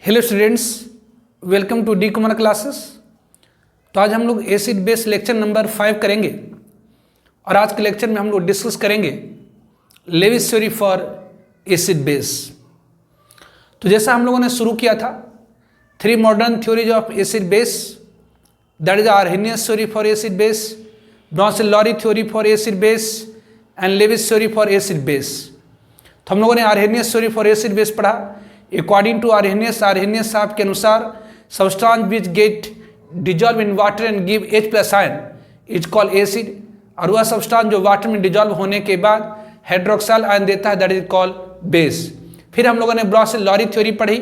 Hello students, welcome to the common classes. तो आज हम लोग एसिड बेस लेक्चर नंबर 5 करेंगे और आज के लेक्चर में हम लोग डिस्कस करेंगे Lewis theory for acid base. तो जैसा हम लोगों ने शुरू किया था 3 modern theories of acid base, that is Arrhenius theory for acid base, Bronsted Lowry theory for acid base and Lewis theory for acid base. तो हम लोगों ने Arrhenius theory for acid base पढ़ा। अकॉर्डिंग टू आर्हेनियस साहब के अनुसार substance which get dissolve in water and give H+ ion is called acid, और वह सब्सटेंस जो वाटर में डिजॉल्व होने के बाद हाइड्रोक्साइल आयन देता है दैट इज कॉल्ड बेस। फिर हम लोगों ने ब्रॉन्स-लॉरी थ्योरी पढ़ी।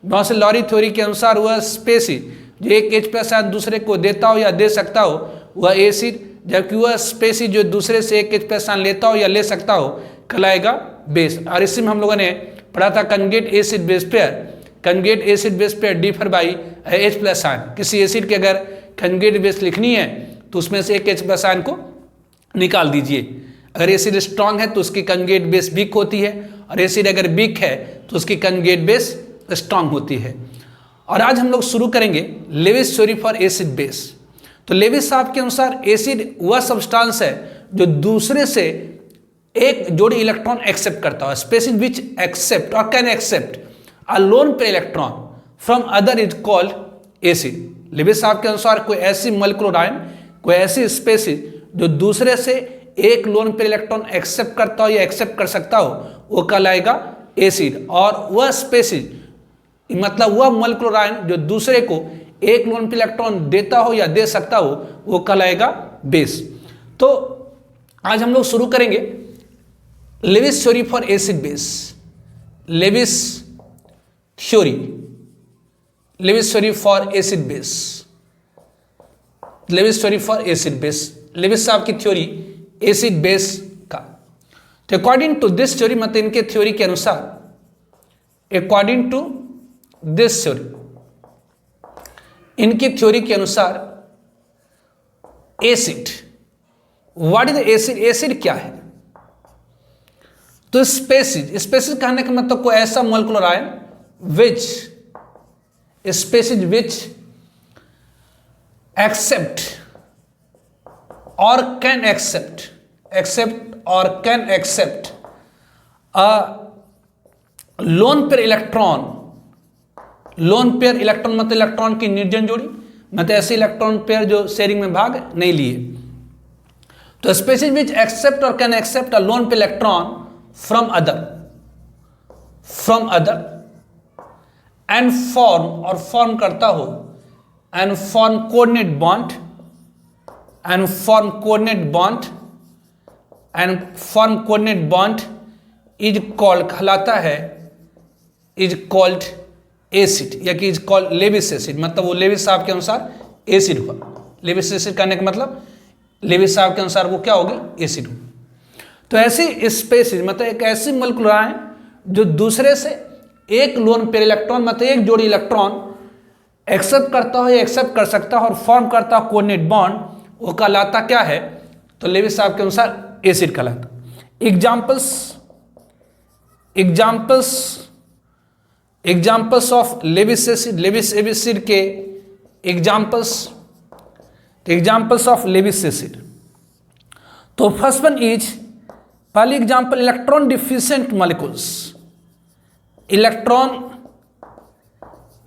ब्रॉन्स-लॉरी थ्योरी के अनुसार वह स्पेसीज जो एक H+ आयन दूसरे को देता हो या दे सकता हो वह एसिड, जबकि वह स्पेसीज जो दूसरे से एक H+ आयन लेता हो या ले सकता हो कहलाएगा बेस। और इसी में हम लोगों ने पढ़ा था conjugate acid base pair. Conjugate acid base pair differ by H+ ion. किसी एसिड के अगर कंजुगेट बेस लिखनी है तो उसमें से एक H+ आयन को निकाल दीजिए। अगर एसिड स्ट्रांग है तो उसकी कंजुगेट बेस वीक होती है, और एसिड अगर वीक है तो उसकी कंजुगेट बेस स्ट्रांग होती है। और आज हम लोग शुरू करेंगे Lewis theory for acid base. तो लेविस साहब के अनुसार एसिड वह सब्सटेंस है जो दूसरे से एक जोड़ी इलेक्ट्रॉन एक्सेप्ट करता है, स्पेसीज विच एक्सेप्ट और can accept a lone pair electron from other is called acid. Lewis साहब के अनुसार कोई ऐसी मॉलिक्यूलर आयन, कोई ऐसी स्पेसीज जो दूसरे से एक लोन पेयर इलेक्ट्रॉन एक्सेप्ट करता हो या एक्सेप्ट कर सकता हो वो कहलाएगा एसिड। और वह स्पेसीज मतलब वह मॉलिक्यूलर आयन जो दूसरे को एक लोन पेयर इलेक्ट्रॉन देता हो या दे सकता हो वो कहलाएगा बेस। तो आज हम लोग शुरू करेंगे Lewis theory for acid base. Lewis theory for acid base. Lewis theory for acid base, Lewis साहब की थ्योरी एसिड बेस का। तो अकॉर्डिंग टू दिस थ्योरी, मतलब इनके थ्योरी के अनुसार, अकॉर्डिंग टू दिस थ्योरी, इनकी थ्योरी के अनुसार acid, what is acid? Acid क्या है? तो स्पेसीज कहने का मतलब कोई ऐसा molecular ion which species which accept और can accept a lone pair electron. Lone pair electron मतलब इलेक्ट्रॉन की निर्जन जोड़ी, मतलब ऐसे इलेक्ट्रॉन पेयर जो शेयरिंग में भाग नहीं लिए। तो स्पेसीज विच एक्सेप्ट और can accept a lone pair electron from other and form करता हो and form coordinate bond is called, कहलाता है is called acid, या कि is called लेविस एसिड। मतलब वो लेविस साहब के अनुसार एसिड हुआ। लेविस एसिड करने का मतलब लेविस साहब के अनुसार वो क्या होगी? एसिड हुआ। तो ऐसी स्पेसीज मतलब एक ऐसी मॉलिक्यूलर आयन जो दूसरे से एक लोन पेयर इलेक्ट्रॉन मतलब एक जोड़ी इलेक्ट्रॉन एक्सेप्ट करता हो या एक्सेप्ट कर सकता हो और फॉर्म करता हो कोऑर्डिनेट बॉन्ड, वो कहलाता क्या है? तो लेविस साहब के अनुसार एसिड कहलाता। Examples of Lewis acid. Lewis acid के एग्जाम्पल्स ऑफ लेविस एसिड। तो फर्स्ट वन इज, पहली example electron deficient molecules. Electron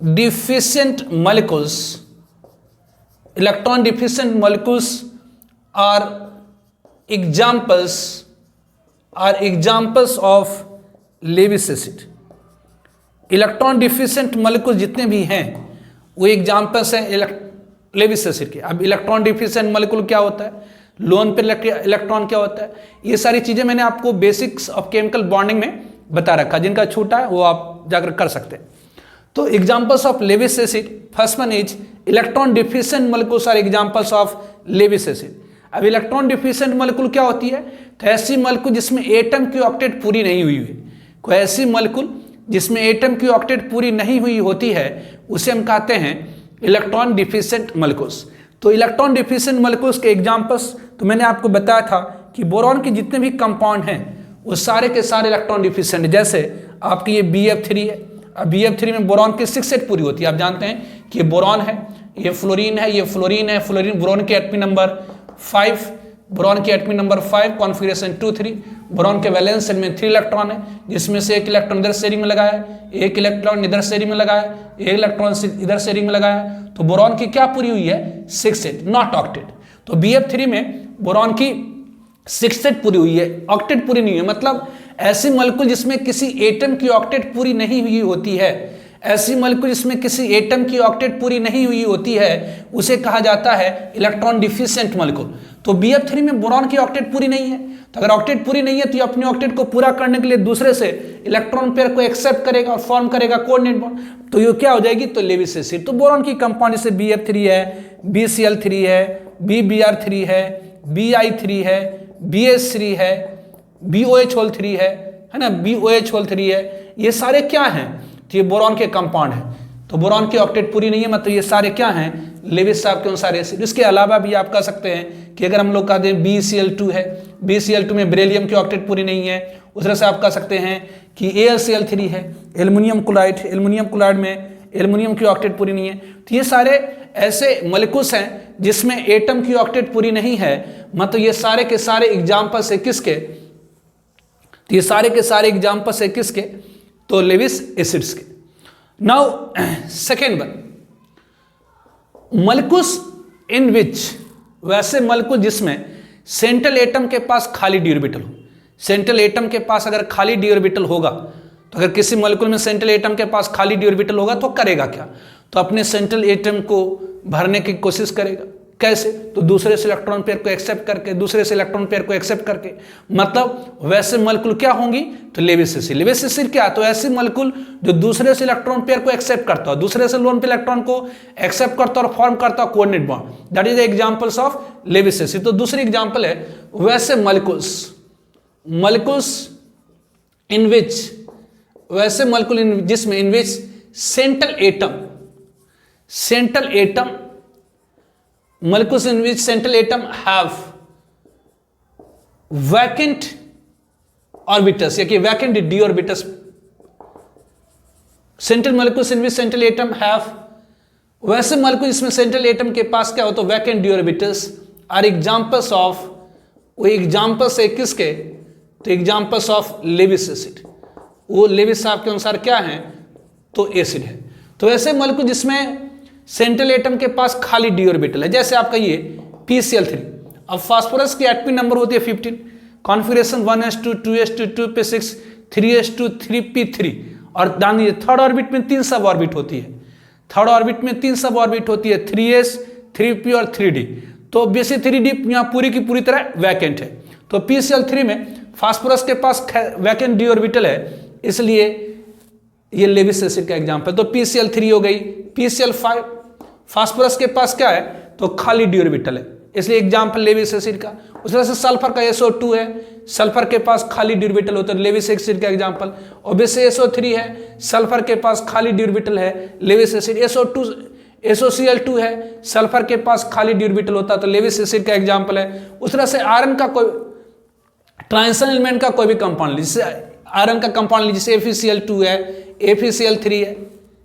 deficient molecules are examples of Lewis acid. Electron deficient molecule जितने भी हैं वो एग्जाम्पल्स हैं लेविस एसिड के। अब इलेक्ट्रॉन डिफिशिएंट मॉलिक्यूल क्या होता है, लोन पेयर इलेक्ट्रॉन क्या होता है, ये सारी चीजें मैंने आपको बेसिक्स ऑफ केमिकल बॉन्डिंग में बता रखा। जिनका छूटा है वो आप जाकर कर सकते हैं। तो examples of Lewis acid, first one is electron deficient molecules are examples of Lewis acid. अब इलेक्ट्रॉन डिफिशिएंट मॉलिक्यूल क्या होती है? तो ऐसी मॉलिक्यूल जिसमें एटम की ऑक्टेट पूरी नहीं हुई है। कोई ऐसी मॉलिक्यूल जिसमें एटम की ऑक्टेट पूरी नहीं हुई होती है उसे हम कहते हैं इलेक्ट्रॉन डिफिशिएंट मॉलिक्यूल्स। तो इलेक्ट्रॉन डिफिशिएंट मॉलिक्यूल्स के एग्जांपल्स तो मैंने आपको बताया था कि बोरॉन के जितने भी कंपाउंड हैं वो सारे के सारे इलेक्ट्रॉन डिफिशिएंट। जैसे आपकी ये BF3 है, अब BF3 में बोरॉन की 6 सेट पूरी होती है। आप जानते हैं कि ये बोरॉन है, ये फ्लोरीन है, ये फ्लोरीन है, फ्लोरीन बोरॉन के एटमी नंबर 5, बोरॉन के एटमी नंबर 5, कॉन्फिगरेशन 2-3। बोरॉन के वैलेंस शेल में 3 इलेक्ट्रॉन है, जिसमें से 1 इलेक्ट्रॉन इधर शेयरिंग में लगा है, 1 इलेक्ट्रॉन इधर शेयरिंग में लगा है, 1 इलेक्ट्रॉन इधर शेयरिंग में लगा है। तो बोरॉन की क्या पूरी हुई है? 6 सेट, नॉट ऑक्टेट। तो BF3 में बोरॉन की 6 सेट पूरी हुई है, ऑक्टेट पूरी नहीं है। मतलब ऐसी मॉलिक्यूल जिसमें किसी एटम की ऑक्टेट पूरी नहीं हुई होती है, ऐसी मॉलिक्यूल जिसमें किसी एटम की ऑक्टेट पूरी नहीं हुई होती है, उसे कहा जाता है इलेक्ट्रॉन डिफिशिएंट मॉलिक्यूल। तो BF3 में बोरॉन की ऑक्टेट पूरी नहीं है। तो अगर ऑक्टेट पूरी नहीं है तो ये अपनी ऑक्टेट को पूरा करने के लिए दूसरे से इलेक्ट्रॉन पेयर को एक्सेप्ट करेगा और फॉर्म करेगा कोऑर्डिनेट बॉन्ड। तो ये क्या हो जाएगी? तो लेविस एसिड। तो बोरॉन की कंपाउंड जैसे BF3 है, BCl3 है, BBr3 है, Bi3 है, BH3 है, BOH3 है ना, BOH3 है, ये सारे क्या हैं? तो ये बोरॉन के कंपाउंड है। तो बोरॉन की ऑक्टेट पूरी नहीं है, मतलब ये सारे क्या हैं? लेविस साहब के अनुसार एसिड। इसके अलावा भी आप कह सकते हैं कि अगर हम लोग कहते हैं BCl2 है, BCl2 में बेरिलियम की ऑक्टेट पूरी नहीं है। उस तरह से आप कह सकते हैं कि AlCl3 है, एल्युमिनियम क्लोराइड, एल्युमिनियम क्लोराइड में एल्युमिनियम की ऑक्टेट पूरी नहीं है। तो ये सारे ऐसे मॉलिक्यूल्स हैं जिसमें एटम की ऑक्टेट पूरी नहीं है। मतलब ये सारे के सारे एग्जाम्पल्स है किसके? तो ये सारे के सारे एग्जाम्पल्स है किसके? तो लेविस एसिड्स के। Now second one, molecules in which, वैसे मॉलिक्यूल जिसमें सेंट्रल एटम के पास खाली डी ऑर्बिटल हो। सेंट्रल एटम के पास अगर खाली डी ऑर्बिटल होगा, तो अगर किसी मॉलिक्यूल में सेंट्रल एटम के पास खाली डी ऑर्बिटल होगा तो करेगा क्या? तो अपने सेंट्रल एटम को भरने की कोशिश करेगा। कैसे? तो दूसरे से इलेक्ट्रॉन पेयर को एक्सेप्ट करके, दूसरे से इलेक्ट्रॉन पेयर को एक्सेप्ट करके। मतलब वैसे मॉलिक्यूल क्या होंगी? तो लेविस एसिड। लेविस एसिड क्या? तो ऐसी मॉलिक्यूल जो दूसरे से इलेक्ट्रॉन पेयर को एक्सेप्ट करता हो, दूसरे से लोन पे इलेक्ट्रॉन को एक्सेप्ट करता और फॉर्म करता coordinate bond, that is the examples of Lewis acid. तो दूसरी एग्जांपल है वैसे मॉलिक्यूल्स इन विच, वैसे मॉलिक्यूल जिसमें in which central atom molecules in which central atom have vacant orbitals, या कि vacant d orbitals. Central molecules in which central atom have, वैसे molecule जिसमें central atom के पास क्या हो तो vacant d orbitals are examples of, वो examples है किसके? तो examples of Lewis acid। वो लेविस साहब के अनुसार क्या है? तो एसिड है। तो ऐसे molecule जिसमें सेंट्रल एटम के पास खाली डी ऑर्बिटल है, जैसे आप कहिए PCl3। अब फास्फोरस की एटमी नंबर होती है 15, configuration 1s2 2s2 2p6 3s2 3p3, और ध्यान दीजिए थर्ड ऑर्बिट में 3 सब ऑर्बिट होती है। थर्ड ऑर्बिट में 3 सब ऑर्बिट होती है, 3s 3p और 3d। तो बेसिक 3d यहाँ पूरी की पूरी तरह वैकेंट है। तो PCl3 में फास्फोरस के पास वैकेंट डी ऑर्बिटल है, इसलिए ये लेविस एसिड का एग्जांपल। तो PCl3 हो गई। PCl5, फास्फोरस के पास क्या है? तो खाली डी ऑर्बिटल है, इसलिए एग्जांपल लेविस एसिड का। उस तरह से सल्फर का SO2 है, सल्फर के पास खाली डी ऑर्बिटल होता है, लेविस एसिड का एग्जांपल। और वैसे SO3 है, सल्फर के पास खाली डी ऑर्बिटल है, लेविस एसिड। SOCl2 है, सल्फर के पास खाली डी ऑर्बिटल होता है, तो लेविस एसिड का एग्जांपल है। उस तरह से आयरन का कोई ट्रांजिशन एलिमेंट का कोई भी कंपाउंड लीजिए, आयरन का कंपाउंड लीजिए, FeCl2 है, FeCl3 है,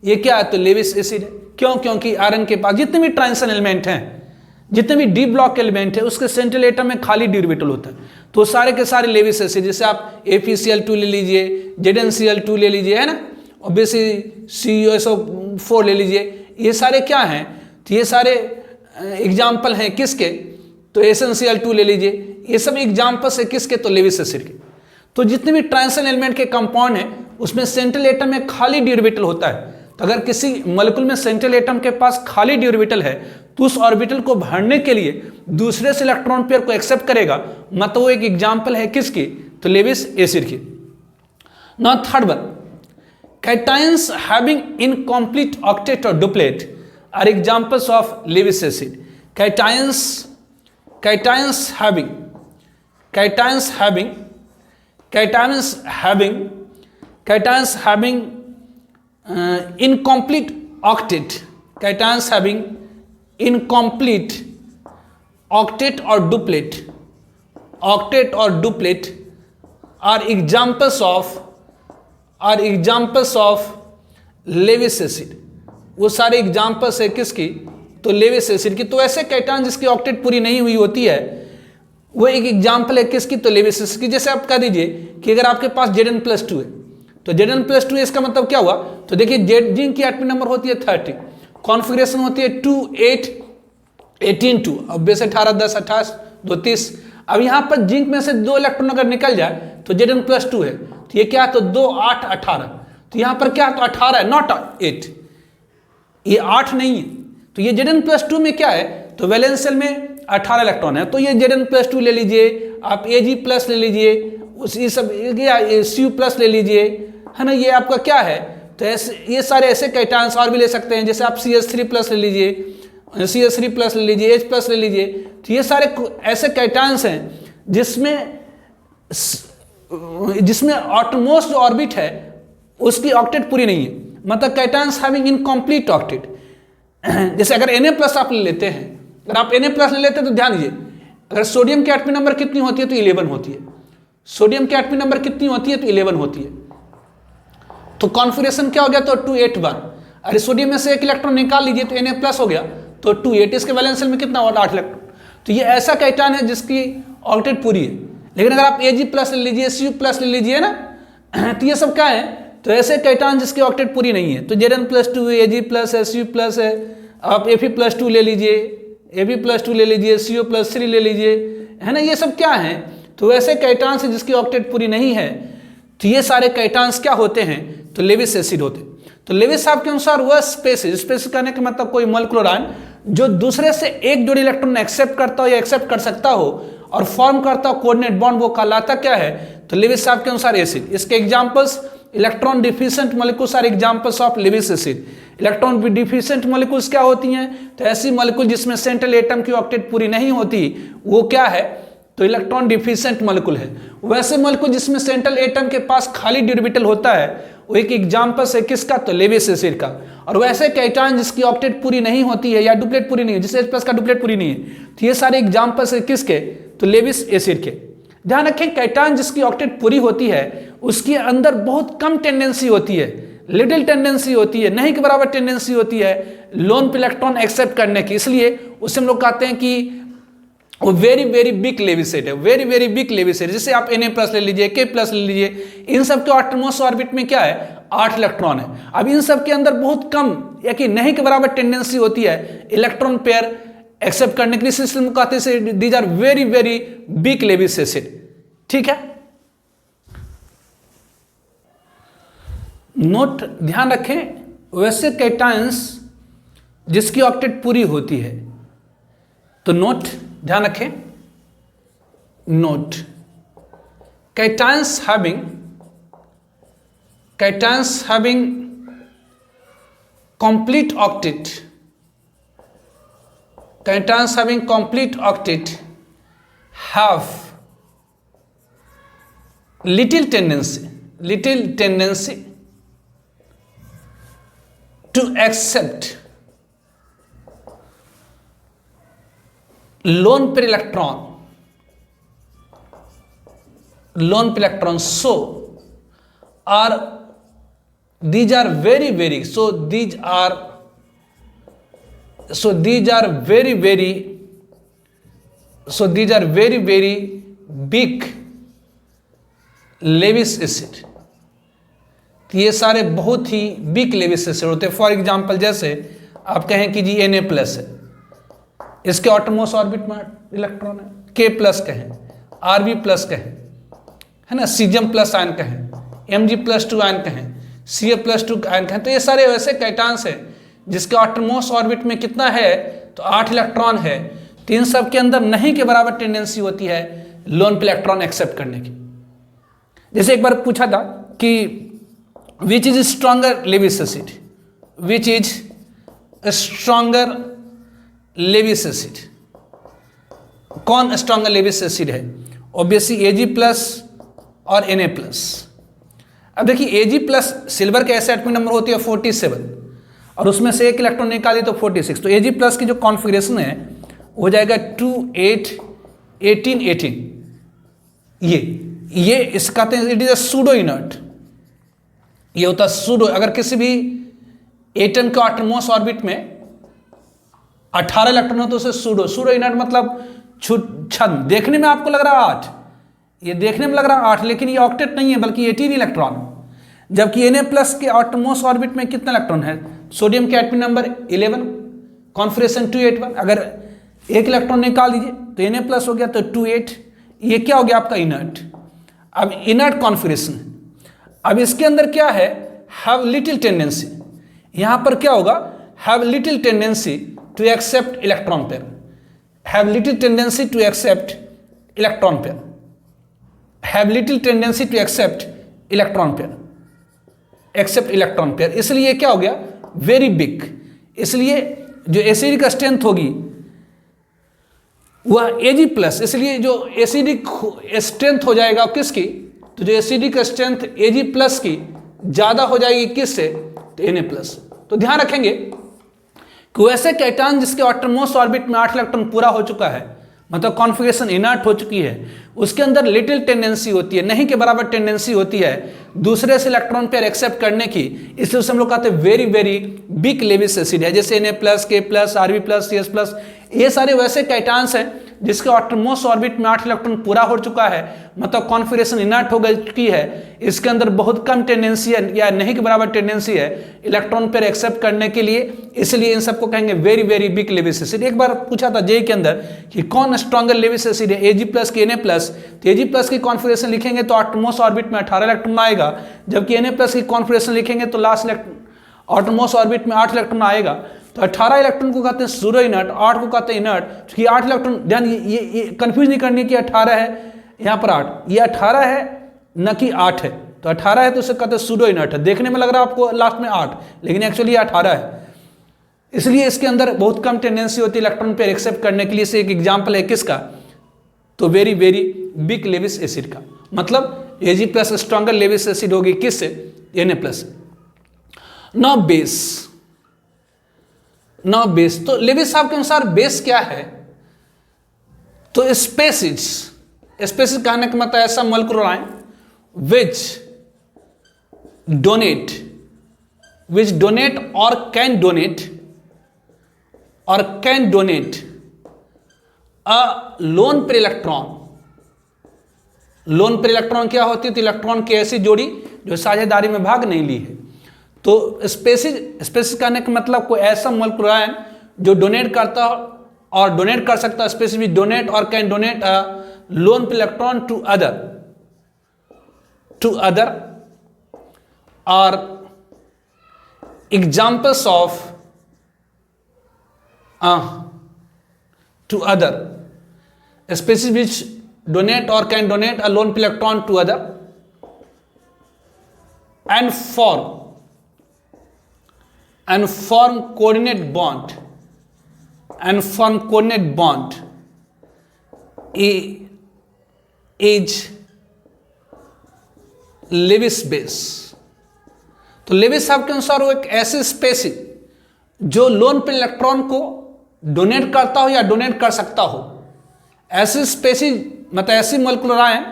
ये क्या है? तो लेविस एसिड है। क्यों? क्योंकि आयरन के पास जितने भी ट्रांजिशन एलिमेंट हैं, जितने भी डी ब्लॉक एलिमेंट है, उसके सेंट्रल एटम में खाली डी ऑर्बिटल होता है, तो सारे के सारे लेविस एसिड। जैसे आप FeCl2 ले लीजिए, ZnCl2 ले लीजिए, है ना, और BCSO4 ले लीजिए, ये सारे क्या हैं? तो ये सारे एग्जाम्पल हैं किसके? तो SnCl2 ले लीजिए, ये सब एग्जाम्पल्स है किसके? तो लेविस एसिड के। तो जितने भी ट्रांजिशन एलिमेंट के कंपाउंड हैं, उसमें सेंट्रल एटम में खाली डी ऑर्बिटल होता है। तो अगर किसी मॉलिक्यूल में सेंट्रल एटम के पास खाली डी ऑर्बिटल है, तो उस ऑर्बिटल को भरने के लिए दूसरे से इलेक्ट्रॉन पेयर को एक्सेप्ट करेगा, मतलब वो एक एग्जांपल है किसकी? तो लेविस एसिड की। Now third one, cations having incomplete octet और duplet are examples of Lewis acid. Cations having incomplete octet, cations having incomplete octet or duplet are examples of Lewis acid, वो सारे examples है किसकी, तो Lewis acid की। तो ऐसे cation जिसकी ऑक्टेट पूरी नहीं हुई होती है वो एक एग्जाम्पल है किसकी, तो लेविस एसिड की। जैसे आप कह दीजिए कि अगर आपके पास Zn+2 है तो Zn+2 इसका मतलब क्या हुआ, तो देखिए जिंक की एटॉमिक नंबर होती है 30, कॉन्फ़िगरेशन होती है 2 8 18 2, अब बेस 18 10 28 2 30। अब यहाँ पर जिंक में से 2 इलेक्ट्रॉन अगर निकल जाए तो Zn+2 है, तो ये क्या है, तो 2 8 18, तो यहाँ पर क्या है, तो 18 है, नॉट 8, ये 8 नहीं है। तो ये Zn+2 में क्या है, तो वैलेंस शेल में 18 इलेक्ट्रॉन है, तो ये Zn+2 ले लीजिए, आप Ag+ ले लीजिए, ये सब Cu+ ले लीजिए, है ना। ये आपका क्या है, तो ऐसे ये सारे ऐसे कैटायंस और भी ले सकते हैं, जैसे आप CH3+ ले लीजिए, CH3+ ले लीजिए, H+ ले लीजिए। तो ये सारे ऐसे कैटायंस हैं जिसमें ऑटमोस्ट ऑर्बिट है उसकी ऑक्टेट पूरी नहीं है, मतलब कैटायंस हैविंग इनकम्प्लीट ऑक्टेट। जैसे अगर Na+ आप ले लेते हैं, अगर आप Na+ ले लेते हैं तो ध्यान दीजिए, अगर सोडियम की एटॉमिक नंबर कितनी होती है, तो 11 होती है। सोडियम की एटॉमिक नंबर कितनी होती है, तो 11 होती है। तो कॉन्फ़िगरेशन क्या हो गया, तो 2 8 1। अरे सोडियम में से एक इलेक्ट्रॉन निकाल लीजिए तो Na+ हो गया, तो 2 8, इसके वैलेंस शेल में कितना हुआ, 8 इलेक्ट्रॉन। तो ये ऐसा कैटायन है जिसकी ऑक्टेट पूरी है। लेकिन अगर आप Ag+ ले लीजिए, Cu+ ले लीजिए ना, तो ये सब क्या है, तो ऐसे कैटायन जिसकी ऑक्टेट पूरी नहीं है। तो Zn+2 है, Ag+ है, Cu+ है, आप Fe+2 ले लीजिए, Ab+2 ले लीजिए, CO+3 ले लीजिए, है ना। ये सब क्या है, तो ऐसे कैटायंस है जिसकी ऑक्टेट पूरी नहीं है। तो ये सारे कैटायंस क्या होते हैं, तो लेविस एसिड होते हैं। तो लेविस साहब के अनुसार वह स्पेसिस कहने का मतलब कोई मॉलिक्यूलर आयन जो दूसरे से एक जोड़ी इलेक्ट्रॉन एक्सेप्ट करता हो या एक्सेप्ट कर सकता हो और फॉर्म करता हो कोऑर्डिनेट बॉन्ड, वो कहलाता क्या है, तो लेविस साहब के अनुसार एसिड। इसके examples, electron deficient molecules are examples of Lewis acid. Electron deficient molecules क्या होती हैं, तो ऐसी मॉलिक्यूल जिसमें सेंट्रल एटम की ऑक्टेट पूरी नहीं होती, वो क्या है, तो इलेक्ट्रॉन डिफिशिएंट मॉलिक्यूल है। वैसे मॉलिक्यूल जिसमें सेंट्रल एटम के पास खाली डी ऑर्बिटल होता है, वो एक एग्जांपल है किसका, तो लेविस एसिड का। और वैसे कैटायन जिसकी ऑक्टेट पूरी नहीं होती है या डुप्लेट पूरी नहीं है, जिससे H+ का डुप्लेट पूरी नहीं है, तो ये सारे एग्जांपल्स है किसके, तो लेविस एसिड के। ध्यान रखें, कैटायन जिसकी ऑक्टेट पूरी होती है उसके अंदर बहुत कम टेंडेंसी होती है, लिटिल टेंडेंसी होती है, नहीं के बराबर टेंडेंसी होती है लोन पे इलेक्ट्रॉन एक्सेप्ट करने की। इसलिए उसे हम लोग कहते हैं कि वो वेरी वेरी बिग लेविसेट है, वेरी वेरी बिग लेविसेट। जैसे आप Na+ ले लीजिए, K+ ले लीजिए, इन सब के ऑटोमोस्ट ऑर्बिट में क्या है, 8 इलेक्ट्रॉन है। अब इन सब के अंदर बहुत कम या कि नहीं के बराबर टेंडेंसी होती है इलेक्ट्रॉन पेयर एक्सेप्ट करने के लिए, सिस्टम कहते हैं these are very very big Lewis acid. ठीक है, नोट ध्यान रखें, वैसे कैटायंस जिसकी ऑक्टेट पूरी होती है, तो नोट ध्यान रखें, note cations having complete octet, cations having complete octet have little tendency to accept lone pair electron, so these are very very big Lewis acid. ये सारे बहुत ही बिग लेविस एसिड होते हैं। फॉर एग्जांपल जैसे आप कहें कि जी Na+ है, इसके ऑटोमोस्ट ऑर्बिट में इलेक्ट्रॉन है, K+ कहें, Rb+ कहें, है ना, Cgm+ आयन कहें, Mg+2 आयन कहें, Ca+2 आयन कहें। तो ये सारे वैसे कैटायंस हैं जिसके ऑटोमोस्ट ऑर्बिट में कितना है, तो 8 इलेक्ट्रॉन है। तो इन सब के अंदर नहीं के बराबर टेंडेंसी होती है लोन पे इलेक्ट्रॉन एक्सेप्ट करने की। जैसे एक बार पूछा था कि which is stronger Lewis acid, which is stronger Lewis acid, कौन स्ट्रॉन्गर लेविस एसिड है, ऑब्वियसली Ag+ और Na+। अब देखिए Ag+ सिल्वर के ऐसे एटॉमिक नंबर होती है 47 और उसमें से एक इलेक्ट्रॉन निकाली तो 46। तो Ag+ की जो कॉन्फ़िगरेशन है हो जाएगा 2 8 18 18। ये इस कहते हैं it is a pseudo inert, ये होता है सूडो। अगर किसी भी एटम के आउटरमोस्ट ऑर्बिट में 18 इलेक्ट्रॉन हो तो उसे सूडो इनर्ट मतलब छद्म। देखने में आपको लग रहा है 8, ये देखने में लग रहा है 8, लेकिन ये ऑक्टेट नहीं है बल्कि 18 इलेक्ट्रॉन। जबकि Na+ के आउटरमोस्ट ऑर्बिट में कितना इलेक्ट्रॉन है? सोडियम के एटॉमिक नंबर 11, कॉन्फिगरेशन 281। अगर एक इलेक्ट्रॉन निकाल दीजिए तो Na+ हो गया तो 28। ये क्या हो गया आपका इनर्ट। अब इनर्ट कॉन्फिगरेशन, अब इसके अंदर क्या है? Have little tendency. यहां पर क्या होगा? Have little tendency to accept electron pair, have little tendency to accept electron pair, have little tendency to accept electron pair, accept electron pair. इसलिए क्या हो गया? Very big. इसलिए जो एसिडिक स्ट्रेंथ होगी वह Ag+, इसलिए जो एसिडिक स्ट्रेंथ हो जाएगा किसकी? तो जो एसिडिक स्ट्रेंथ Ag+ की ज्यादा हो जाएगी किससे? तो Na+। तो ध्यान रखेंगे कि वैसे कैटायन जिसके आउटरमोस्ट ऑर्बिट में 8 इलेक्ट्रॉन पूरा हो चुका है, मतलब कॉन्फिगरेशन इनर्ट हो चुकी है, उसके अंदर लिटिल टेंडेंसी होती है, नहीं के बराबर टेंडेंसी होती है दूसरे से इलेक्ट्रॉन पेयर एक्सेप्ट करने की। इसलिए उसे हम लोग कहते हैं very very big Lewis acid है। जैसे Na+, K+, Rb+, Cs+, ये सारे वैसे कैटायंस हैं जिसके आउटरमोस्ट ऑर्बिट में 8 इलेक्ट्रॉन पूरा हो चुका है, मतलब कॉन्फिगरेशन इनर्ट हो चुकी है। इसके अंदर बहुत कम टेंडेंसी है या नहीं के बराबर टेंडेंसी है इलेक्ट्रॉन पेयर एक्सेप्ट करने के लिए, इसलिए इन सबको कहेंगे very very big Lewis acid. एक बार पूछा था जेई के अंदर कि कौन स्ट्रॉन्गर लेविस एसिड है, Ag+ की Na+। तो Ag+ की कॉन्फिगरेशन लिखेंगे तो आउटरमोस्ट ऑर्बिट में 18 इलेक्ट्रॉन आएगा, जबकि Na+ की कॉन्फिगरेशन लिखेंगे तो लास्ट आउटरमोस्ट ऑर्बिट में 8 इलेक्ट्रॉन आएगा। तो 18 इलेक्ट्रॉन को कहते हैं सूडो इनर्ट, 8 को कहते हैं इनर्ट। क्योंकि 8 इलेक्ट्रॉन, ध्यान ये कंफ्यूज नहीं करनी कि 18 है यहाँ पर 8, ये 18 है न कि 8 है। तो 18 है तो उसे कहते हैं सूडो इनर्ट है। देखने में लग रहा है आपको लास्ट में 8, लेकिन एक्चुअली ये 18 है। इसलिए इसके अंदर बहुत कम टेंडेंसी होती है इलेक्ट्रॉन पेयर एक्सेप्ट करने के लिए। से एक एग्जाम्पल है किसका? तो very very big Lewis acid का, मतलब Ag+ स्ट्रॉन्गर लेविस एसिड होगी किससे? Na+। नाउ बेस, तो लेविस साहब के अनुसार बेस क्या है? तो स्पेसिस कहने का मतलब ऐसा मॉलिक्यूलर आयन विच डोनेट और can donate a lone pair electron. Lone pair electron क्या होती है? तो इलेक्ट्रॉन की ऐसी जोड़ी जो साझेदारी में भाग नहीं ली है। तो स्पेसिस कहने का मतलब कोई ऐसा मॉलिक्यूलर आयन जो डोनेट करता और डोनेट कर सकता है, स्पेसिफिक डोनेट और can donate a lone pair electron to other और examples of to other species which donate or can donate a lone pair electron to other and form coordinate bond is Lewis base. तो Lewis साहब के अनुसार वो एक ऐसी species जो lone pair electron को डोनेट करता हो या डोनेट कर सकता हो, ऐसी स्पेसीज मतलब ऐसी मॉलिक्यूलर आयन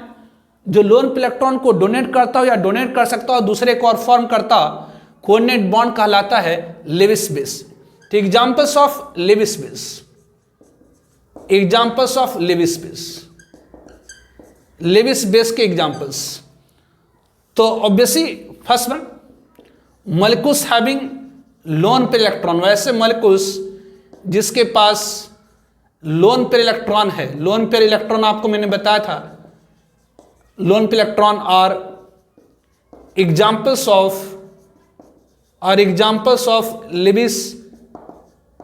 जो लोन पेयर इलेक्ट्रॉन को डोनेट करता हो या डोनेट कर सकता हो, दूसरे को और फॉर्म करता, कोऑर्डिनेट बॉन्ड कहलाता है लेविस बेस। तो एग्जांपल्स ऑफ लेविस बेस के एग्जांपल्स, तो obviously first one molecules having lone pair electron, वैसे मॉलिक्यूल्स जिसके पास लोन पेयर इलेक्ट्रॉन है। लोन पेयर इलेक्ट्रॉन आपको मैंने बताया था, lone pair electron are examples of Lewis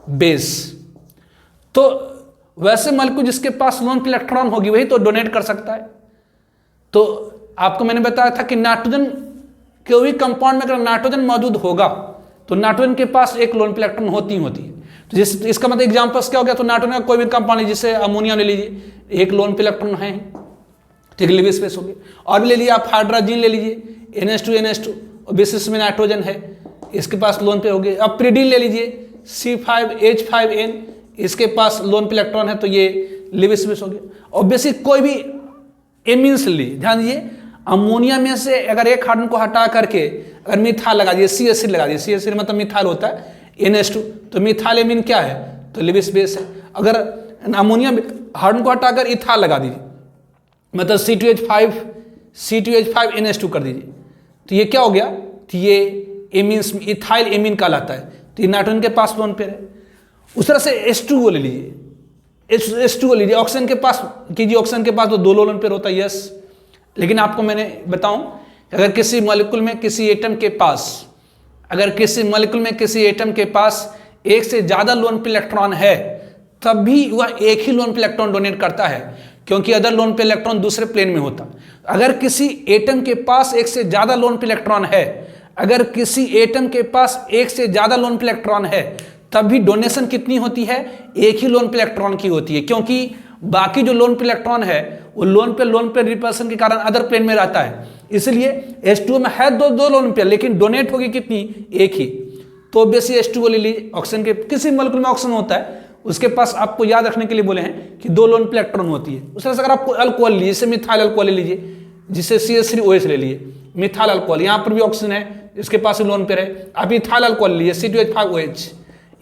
base. तो वैसे मॉलिक्यूल जिसके पास लोन पेयर इलेक्ट्रॉन होगी वही तो डोनेट कर सकता है। तो आपको मैंने बताया था कि नाइट्रोजन के भी कंपाउंड में अगर नाइट्रोजन मौजूद होगा तो नाइट्रोजन के पास एक लोन पेयर इलेक्ट्रॉन होती है। तो इसका मतलब एग्जांपल्स क्या हो गया? तो नाइट्रोजन का कोई भी कंपाउंड जिसे अमोनिया ले लीजिए, एक लोन पेयर इलेक्ट्रॉन है, ठीक, लेविस बेस हो गया। और भी ले लीजिए आप हाइड्रोजन ले लीजिए, NH2 और बेसिस में नाइट्रोजन है, इसके पास लोन पेयर हो गया। अब प्रीडीन ले लीजिए, C5H5N, इसके पास लोन पेयर इलेक्ट्रॉन है, तो ये लेविस बेस हो गया। ऑब्वियसली कोई भी एमीन्स ले लीजिए, ध्यान दीजिए, अमोनिया में से अगर एक हाइड्रोजन को हटा करके अगर मिथाइल लगा दिए, CH3 लगा दिए, CH3 मतलब मिथाइल होता है NH2, तो मिथाइल एमीन क्या है, तो लेविस बेस है। अगर अमोनिया में हाइड्रोजन को हटाकर इथाइल लगा दीजिए, मतलब C2H5 NH2 कर दीजिए, तो ये क्या हो गया, तो ये एमीन्स इथाइल एमीन कहलाता है। तो ये नाइट्रोजन के पास लोन पेयर है। उस तरह से H2O ले लीजिए, H2O लीजिए, ऑक्सीजन के पास कीजिए, ऑक्सीजन के पास तो 2 लोन पेयर होता है, यस। लेकिन आपको मैंने बताऊं, अगर किसी मॉलिक्यूल में किसी एटम के पास, अगर किसी मॉलिक्यूल में किसी एटम के पास एक से ज्यादा लोन पे इलेक्ट्रॉन है, तब भी वह एक ही लोन पे इलेक्ट्रॉन डोनेट करता है, क्योंकि अदर लोन पे इलेक्ट्रॉन दूसरे प्लेन में होता। अगर किसी एटम के पास एक से ज्यादा लोन पे इलेक्ट्रॉन है, अगर किसी एटम के पास एक से ज्यादा लोन पे इलेक्ट्रॉन है, तब भी डोनेशन कितनी होती है, एक ही लोन पे इलेक्ट्रॉन की होती है, क्योंकि बाकी जो लोन पे इलेक्ट्रॉन है वो लोन पे रिपल्सन के कारण अदर प्लेन में रहता है। इसलिए H2O में है दो लोन पेयर, लेकिन डोनेट होगी कितनी, एक ही। तो बेसी H2O ले लीजिए, ऑक्सीजन के किसी मॉलिक्यूल में ऑक्सीजन होता है, उसके पास आपको याद रखने के लिए बोले हैं कि 2 लोन पे इलेक्ट्रॉन होती है। उस तरह से अगर आपको अल्कोहल लीजिए, जैसे मिथाइल अल्कोहल ले लीजिए, जिसे CH3OH ले लिए, मिथाइल अल्कोहल, यहाँ पर भी ऑक्सीजन है, इसके पास लोन पेयर है। आप इथाइल अल्कोहल लीजिए, C2H5OH,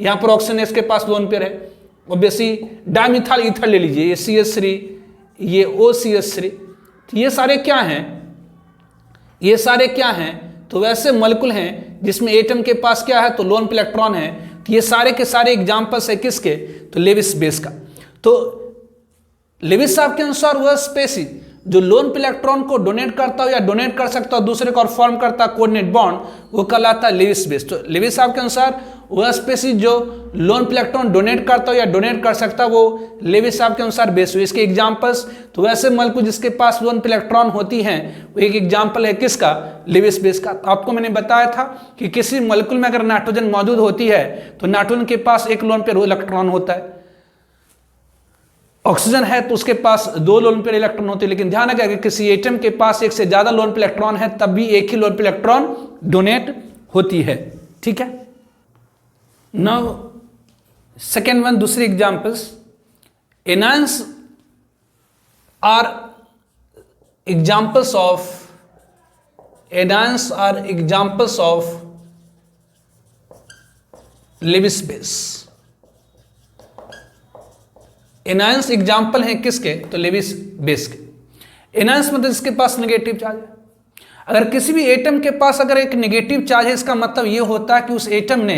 यहाँ पर ऑक्सीजन है, इसके पास लोन पेयर है। और बेसी डाइमिथाइल ईथर ले लीजिए, ये CH3, ये OCH3, तो ये सारे क्या हैं, ये सारे क्या हैं, तो वैसे मॉलिक्यूल हैं जिसमें एटम के पास क्या है, तो लोन पे इलेक्ट्रॉन है। तो ये सारे के सारे एग्जांपल्स है किसके, तो लेविस बेस का। तो लेविस साहब के अनुसार वह स्पेसीज जो लोन पे इलेक्ट्रॉन को डोनेट करता हो या डोनेट कर सकता हो दूसरे को और फॉर्म करता है कोऑर्डिनेट बॉन्ड, वो कहलाता है लेविस बेस। तो लेविस साहब के अनुसार वह स्पेसीज जो लोन पे इलेक्ट्रॉन डोनेट करता हो या डोनेट कर सकता है, वो लेविस साहब के अनुसार बेस हुई। इसके एग्जांपल्स, तो वैसे मॉलिक्यूल जिसके पास लोन पे इलेक्ट्रॉन होती हैं, वो एक एग्जांपल है किसका, लेविस बेस का। तो आपको मैंने बताया था कि किसी मॉलिक्यूल में अगर नाइट्रोजन मौजूद होती है तो नाइट्रोजन के पास एक लोन पे इलेक्ट्रॉन होता है, ऑक्सीजन है तो उसके पास 2 लोन पेयर इलेक्ट्रॉन होते हैं। लेकिन ध्यान रखिए, अगर किसी एटम के पास एक से ज्यादा लोन पेयर इलेक्ट्रॉन है, तब भी एक ही लोन पेयर इलेक्ट्रॉन डोनेट होती है, ठीक है। नाउ सेकेंड वन, दूसरी examples, anions are examples of, anions are examples of Lewis base. Anions example हैं किसके, तो लेविस बेस के। एनायंस मतलब इसके पास नेगेटिव चार्ज है। अगर किसी भी एटम के पास अगर एक नेगेटिव चार्ज है, इसका मतलब यह होता है कि उस एटम ने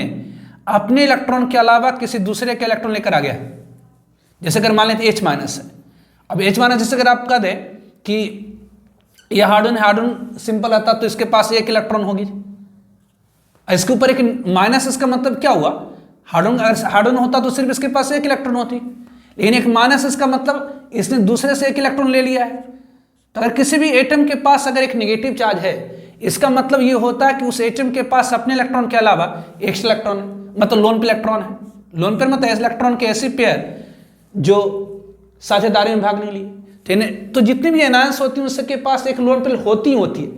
अपने इलेक्ट्रॉन के अलावा किसी दूसरे के इलेक्ट्रॉन लेकर आ गया है। जैसे अगर मान लेते H- है, अब H- जैसे अगर आप कह दें कि यह हाइड्रोजन सिंपल आता तो इसके पास एक इलेक्ट्रॉन होगी, इसके ऊपर एक माइनस, इसका मतलब क्या हुआ, हाइड्रोजन होता तो सिर्फ इसके पास एक इलेक्ट्रॉन होती, लेकिन एक माइनस, इसका मतलब इसने दूसरे से एक इलेक्ट्रॉन ले लिया है। तो अगर किसी भी एटम के पास अगर एक नेगेटिव चार्ज है, इसका मतलब ये होता है कि उस एटम के पास अपने इलेक्ट्रॉन के अलावा एक इलेक्ट्रॉन है, मतलब लोन पे इलेक्ट्रॉन है। लोन पेयर मतलब इलेक्ट्रॉन के ऐसी पेयर जो साझेदारी में भाग नहीं लिए। तो जितनी भी एनायंस होती है उसके पास एक लोन पेयर होती है,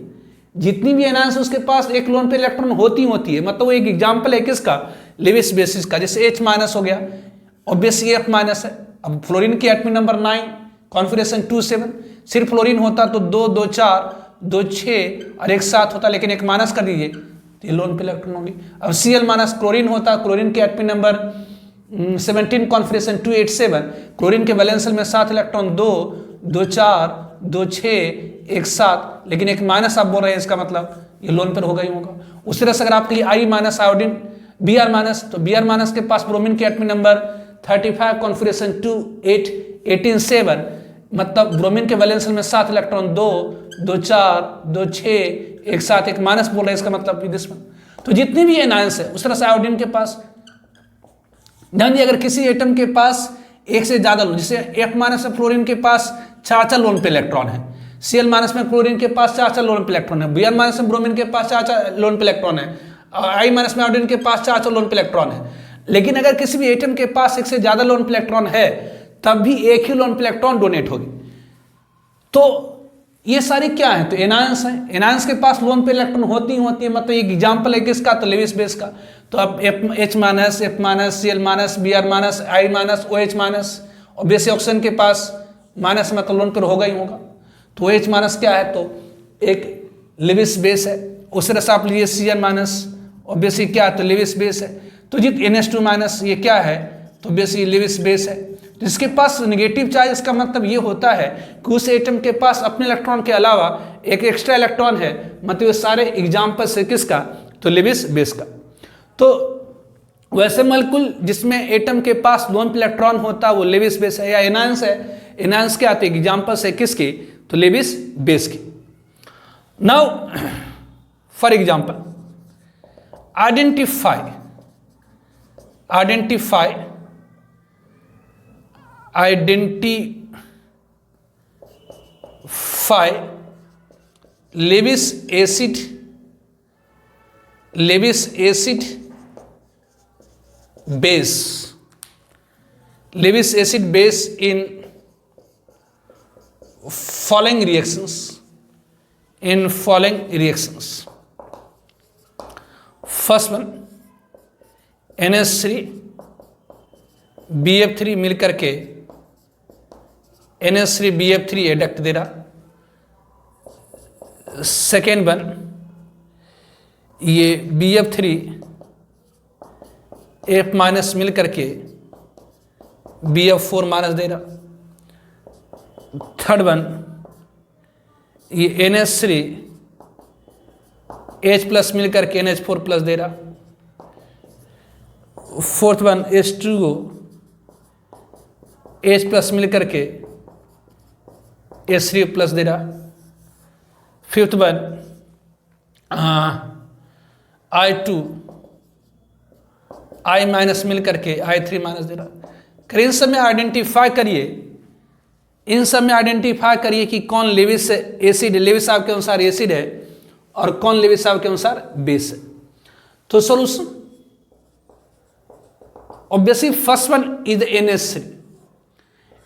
जितनी भी एनायंस उसके पास एक लोन पेयर इलेक्ट्रॉन होती है। मतलब वो एक एग्जाम्पल है किसका, लेविस बेसिस का। जैसे H- हो गया, ऑब्वियसली F- है। अब फ्लोरीन की एटॉमिक नंबर 9, कॉन्फिगरेशन 2-7, सिर्फ फ्लोरीन होता तो 2, 2, 4, 2, 6 और एक 7 होता, लेकिन एक माइनस कर दीजिए तो ये लोन पे इलेक्ट्रॉन होंगे। अब Cl- क्लोरीन होता, क्लोरीन की एटॉमिक नंबर 17, कॉन्फिगरेशन 287, क्लोरीन के वैलेंस में 7 इलेक्ट्रॉन, 2, 2, 4, 2, 6, 1, 7, लेकिन एक माइनस आप बोल रहे हैं, इसका मतलब ये लोन पर होगा ही होगा। उस तरह से अगर आप कहिए I- आयोडीन, Br-, तो Br- के पास ब्रोमीन की एटॉमिक नंबर 35, कॉन्फिगरेशन 2, 18, 7, मतलब ब्रोमीन के वैलेंस में 7 इलेक्ट्रॉन, 2, 2, 4, 2, 6, 1, 7, एक माइनस बोल रहे हैं, इसका मतलब दिस वन। तो जितनी भी एनायंस है उस तरह से आयोडीन के पास, ध्यान दिए, अगर किसी एटम के पास एक से ज्यादा लोन, जैसे F- में फ्लोरीन के पास 4 लोन पे इलेक्ट्रॉन है, Cl- में क्लोरीन के पास 4 लोन पे इलेक्ट्रॉन है, Br- में ब्रोमीन के पास 4 लोन पे इलेक्ट्रॉन है, I- में आयोडीन के पास 4 लोन पे इलेक्ट्रॉन है। लेकिन अगर किसी भी एटम के पास एक से ज्यादा लोन पे इलेक्ट्रॉन है, तब भी एक ही लोन पे इलेक्ट्रॉन डोनेट होगी। तो ये सारी क्या है, तो एनायंस है। एनायंस के पास लोन पे इलेक्ट्रॉन होती है, मतलब एक एग्जांपल है किसका, तो लेविस बेस का। तो अब H-, F-, Cl-, Br-, I-, OH-, obviously oxygen के पास माइनस मतलब लोन पर होगा ही होगा। तो OH- क्या है, तो एक लेविस बेस है। उस तरह से आप लीजिए Cn माइनस, ऑब्वियसली क्या है तो लेविस बेस है। तो जित NH2 माइनस ये क्या है तो ऑब्वियसली लेविस बेस है। जिसके पास नेगेटिव चार्ज, इसका मतलब ये होता है कि उस एटम के पास अपने इलेक्ट्रॉन के अलावा एक एक्स्ट्रा इलेक्ट्रॉन है, मतलब ये सारे एग्जाम्पल है किसका तो लेविस बेस का। तो वैसे मॉलिक्यूल जिसमें एटम के पास लोन पे इलेक्ट्रॉन होता है वो लेविस बेस है, या एनायंस है। एनायंस क्या आते हैं एग्जाम्पल्स है किसकी तो लेविस बेस की। Now for example identify Lewis acid base in following reactions. First one, NH3 BF3 मिलकर के NH3 BF3 एडक्ट दे रहा। सेकेंड वन, ये BF3 F माइनस मिल करके BF4 माइनस दे रहा। थर्ड वन, ये NH3 H प्लस मिल करके NH4 प्लस दे रहा। Fourth one H2O H plus मिल करके H3 प्लस दे रहा। Fifth one I2 I minus मिल करके I3 माइनस दे रहा। इन सब में आइडेंटिफाई करिए कि कौन लेविस एसिड, लेविस साहब के अनुसार एसिड है और कौन लेविस साहब के अनुसार बेस है। तो solution obviously first one is NH3।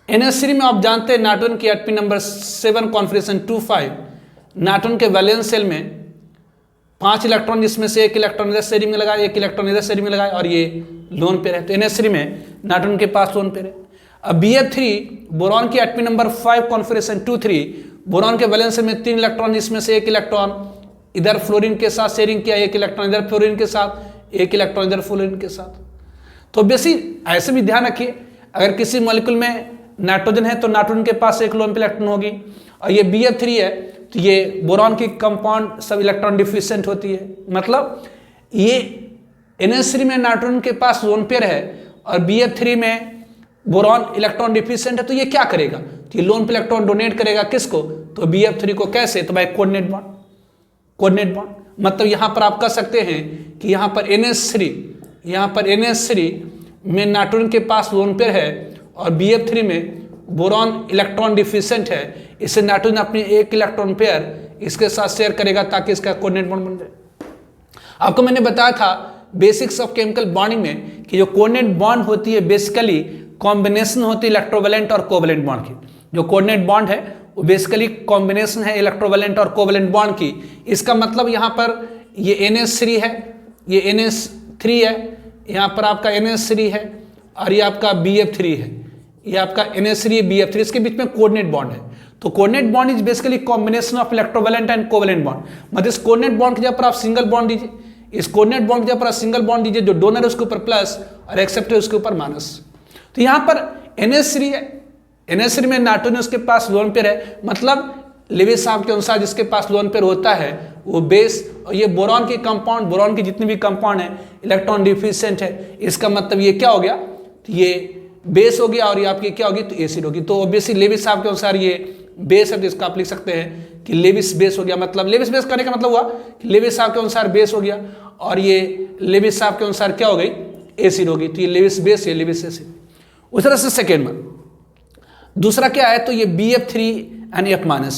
NH3 में आप जानते हैं नाटन की एटमी नंबर 7 कॉन्फिगरेशन 2,5, नाटन के वैलेंस शेल में 5 इलेक्ट्रॉन, जिसमें से एक इलेक्ट्रॉन इधर शेयरिंग में लगाए, एक इलेक्ट्रॉन इधर शेयरिंग में लगाए और ये लोन पेयर है। तो NH3 में नाटन के पास लोन पेयर है। अब BF3 बोरॉन की एटमी नंबर 5 कॉन्फिगरेशन 2,3, बोरॉन के वैलेंस शेल में 3 इलेक्ट्रॉन, जिसमें से एक इलेक्ट्रॉन इधर फ्लोरीन के साथ शेयरिंग किया, एक इलेक्ट्रॉन इधर फ्लोरीन के साथ, एक इलेक्ट्रॉन इधर फ्लोरीन के साथ। तो बेसिक ऐसे भी ध्यान रखिए, अगर किसी मॉलिक्यूल में नाइट्रोजन है तो नाइट्रोजन के पास एक लोन पे इलेक्ट्रॉन होगी, और ये BF3 है तो ये बोरॉन की कंपाउंड सब इलेक्ट्रॉन डिफिशिएंट होती है। मतलब ये NH3 में नाइट्रोजन के पास लोन पेयर है और BF3 में बोरॉन इलेक्ट्रॉन डिफिशिएंट है, तो ये क्या करेगा तो ये लोन पे इलेक्ट्रॉन डोनेट करेगा किसको तो BF3 को। कैसे तो भाई कोऑर्डिनेट बॉन्ड। मतलब यहां पर आप कह सकते हैं कि यहां पर NH3 में नाइट्रोजन के पास लोन पेयर है और BF3 में बोरॉन इलेक्ट्रॉन डिफिशिएंट है, इससे नाइट्रोजन अपनी एक इलेक्ट्रॉन पेयर इसके साथ शेयर करेगा ताकि इसका कोऑर्डिनेट बॉन्ड बन जाए। आपको मैंने बताया था बेसिक्स ऑफ केमिकल बॉन्डिंग में कि जो कोऑर्डिनेट बॉन्ड होती है बेसिकली कॉम्बिनेशन होती है इलेक्ट्रोवैलेंट और कोवैलेंट बॉन्ड की। जो कोऑर्डिनेट बॉन्ड है वो बेसिकली कॉम्बिनेशन है इलेक्ट्रोवैलेंट और कोवैलेंट बॉन्ड की। इसका मतलब यहाँ पर ये NH3 है, ये NH3 है, यहाँ पर आपका NH3 है और ये आपका BF3 है, ये आपका NH3 BF3, इसके बीच में कोऑर्डिनेट बॉन्ड है। तो coordinate bond is basically combination of electrovalent and covalent bond. मतलब इस कोऑर्डिनेट बॉन्ड की जगह पर आप सिंगल बॉन्ड दीजिए, इस कोऑर्डिनेट बॉन्ड की जगह पर आप सिंगल बॉन्ड दीजिए, जो डोनर है उसके ऊपर प्लस और एक्सेप्टर है उसके ऊपर माइनस। तो यहाँ पर NH3 है, NH3 में नाइट्रोजन उसके पास लोन पेयर है, मतलब लेविस साहब के अनुसार जिसके पास लोन पेयर होता है वो बेस, और ये बोरॉन की कंपाउंड, बोरॉन की जितनी भी कंपाउंड है इलेक्ट्रॉन डिफिशिएंट है, इसका मतलब ये क्या हो गया तो ये बेस हो गया और ये आपकी क्या होगी तो एसिड होगी। तो ऑब्वियसली लेविस साहब के अनुसार ये बेस है, तो इसका आप लिख सकते हैं कि लेविस बेस हो गया। मतलब लेविस बेस करने का मतलब हुआ कि लेविस साहब के अनुसार बेस हो गया और ये लेविस साहब के अनुसार क्या हो गई एसिड होगी। तो ये लेविस बेस, ये लेविस एसिड। उस तरह से सेकेंड में दूसरा क्या है तो ये BF3 एंड F माइनस।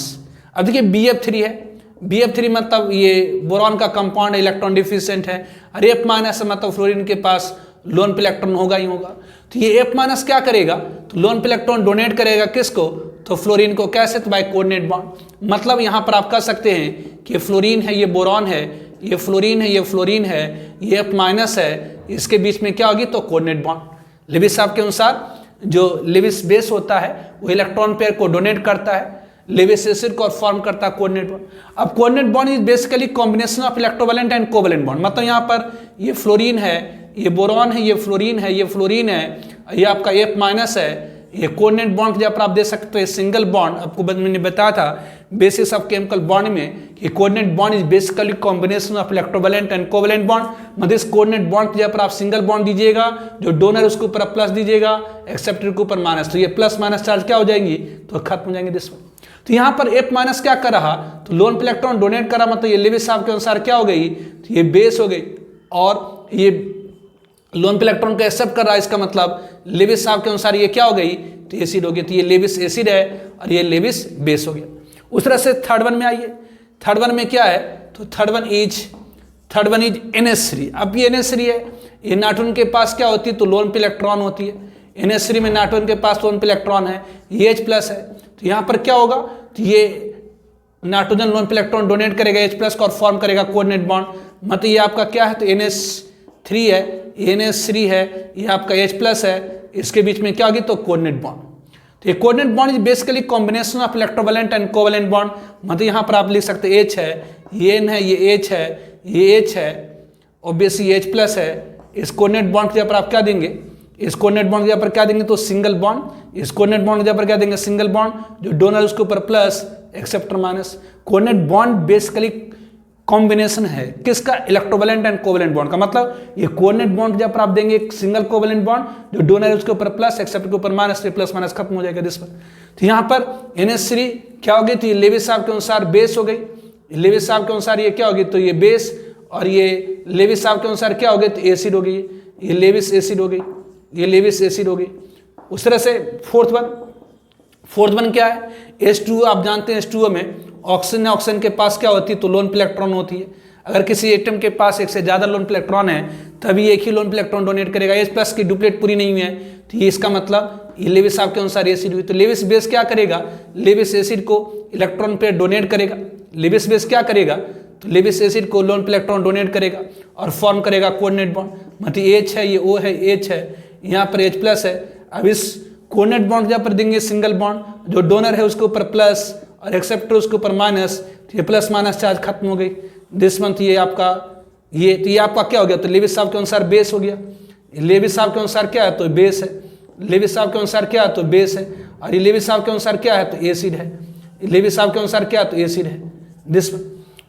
अब देखिए BF3 है, BF3 मतलब ये बोरॉन का कंपाउंड इलेक्ट्रॉन डिफिशिएंट है, और F माइनस मतलब फ्लोरीन के पास लोन पे इलेक्ट्रॉन होगा ही होगा। तो ये F माइनस क्या करेगा तो लोन पे इलेक्ट्रॉन डोनेट करेगा किसको तो फ्लोरीन को। कैसे तो बाय कोऑर्डिनेट बॉन्ड। मतलब यहाँ पर आप कह सकते हैं कि फ्लोरीन है, ये बोरॉन है, ये फ्लोरीन है, ये फ्लोरीन है, ये F माइनस है, इसके बीच में क्या होगी तो कोऑर्डिनेट बॉन्ड। लेविस साहब के अनुसार जो लेविस बेस होता है वो इलेक्ट्रॉन पेयर को डोनेट करता है, लेविस एसिड को और फॉर्म करता है कोऑर्डिनेट बॉन्ड। अब coordinate bond is basically combination of electrovalent and covalent bond. मतलब यहाँ पर ये फ्लोरीन है, ये बोरॉन है, ये फ्लोरीन है, ये फ्लोरीन है, ये आपका F माइनस है। ये कोऑर्डिनेट बॉन्ड जहाँ पर आप दे सकते हो सिंगल बॉन्ड, आपको मैंने बताया था बेसिस ऑफ केमिकल बॉन्ड में कि coordinate bond is basically combination of electrovalent and covalent bond. मतलब इस कोऑर्डिनेट बॉन्ड जहाँ पर आप सिंगल बॉन्ड दीजिएगा, जो डोनर उसके ऊपर प्लस दीजिएगा, एक्सेप्टर के ऊपर माइनस, तो ये प्लस माइनस चार्ज क्या हो जाएंगी, तो खत्म हो जाएंगे दिस। तो यहाँ पर F माइनस क्या कर रहा, तो लोन पे इलेक्ट्रॉन डोनेट करा, मतलब ये लेविस साहब के अनुसार क्या हो गई, तो ये बेस हो गई, और ये लोन पे इलेक्ट्रॉन को एक्सेप्ट कर रहा है, इसका मतलब लेविस साहब के अनुसार ये क्या हो गई, तो एसिड हो गई। तो ये लेविस एसिड है और ये लेविस बेस हो गया। उस तरह से थर्ड वन में आइए। थर्ड वन में क्या है, तो थर्ड वन इज NH3। अब ये NH3 है, ये नाइट्रोजन के पास क्या होती है, तो लोन पे इलेक्ट्रॉन होती है। NH3 में नाइट्रोजन के पास लोन पे इलेक्ट्रॉन है, ये H प्लस है। तो यहाँ पर क्या होगा, तो ये नाइट्रोजन लोन पे इलेक्ट्रॉन डोनेट करेगा H प्लस को और फॉर्म करेगा कोऑर्डिनेट बॉन्ड। मतलब ये आपका क्या है, तो NH3 है, NH3 है, ये आपका H प्लस है, इसके बीच में क्या होगी, तो कोऑर्डिनेट बॉन्ड। तो ये coordinate bond is basically combination of electrovalent and covalent bond. मतलब यहाँ पर आप लिख सकते हैं H है, ये N है, ये H है, ये H है, ऑब्वियसली H प्लस है। इस कोऑर्डिनेट बॉन्ड के जगह पर आप क्या देंगे, इस कोऑर्डिनेट बॉन्ड के जगह पर क्या देंगे, तो सिंगल बॉन्ड। इस कोऑर्डिनेट बॉन्ड के जगह पर क्या देंगे, सिंगल बॉन्ड, जो डोनर उसके ऊपर plus, acceptor minus. Coordinate bond basically combination है किसका, इलेक्ट्रोवैलेंट एंड कोवैलेंट बॉन्ड का। मतलब ये कोऑर्डिनेट बॉन्ड जब आप देंगे एक सिंगल कोवैलेंट बॉन्ड, जो डोनर है उसके ऊपर प्लस, एक्सेप्टर के ऊपर माइनस, प्लस माइनस खत्म हो जाएगा दिस पर। तो यहाँ पर NH3 क्या हो गई, तो ये लेविस साहब के अनुसार बेस हो गई। लेविस साहब के अनुसार ये क्या होगी, तो ये बेस, और ये लेविस साहब के अनुसार क्या हो गई, तो एसिड हो गई। ये लेविस एसिड हो गई, ये लेविस एसिड हो गई। उस तरह से फोर्थ वन क्या है, H2O। आप जानते हैं H2O में ऑक्सीजन है, ऑक्सीजन के पास क्या होती है, तो लोन पे इलेक्ट्रॉन होती है। अगर किसी एटम के पास एक से ज़्यादा लोन पे इलेक्ट्रॉन है तभी एक ही लोन पे इलेक्ट्रॉन डोनेट करेगा। H प्लस की डुप्लेट पूरी नहीं हुई है, तो ये इसका मतलब ये लेविस साहब के अनुसार एसिड हुई। तो लेविस बेस क्या करेगा, लेविस एसिड को इलेक्ट्रॉन पे डोनेट करेगा। लेविस बेस क्या करेगा, तो लेविस एसिड को लोन पे इलेक्ट्रॉन डोनेट करेगा और फॉर्म करेगा कोऑर्डिनेट बॉन्ड। मतलब H है, ये O है, H है, यहाँ पर H प्लस है। अब इस कोऑर्डिनेट बॉन्ड जहाँ पर देंगे सिंगल बॉन्ड, जो डोनर है उसके ऊपर प्लस और एक्सेप्टर उसके ऊपर माइनस, तो ये प्लस माइनस चार्ज खत्म हो गई दिस मंथ। ये आपका ये, तो ये आपका क्या हो गया, तो लेविस साहब के अनुसार बेस हो गया। लेविस साहब के अनुसार क्या है, तो बेस है। लेविस साहब के अनुसार क्या है, तो बेस है। और ये लेविस साहब के अनुसार क्या है, तो एसिड है। लेविस साहब के अनुसार क्या है, तो एसिड है दिस।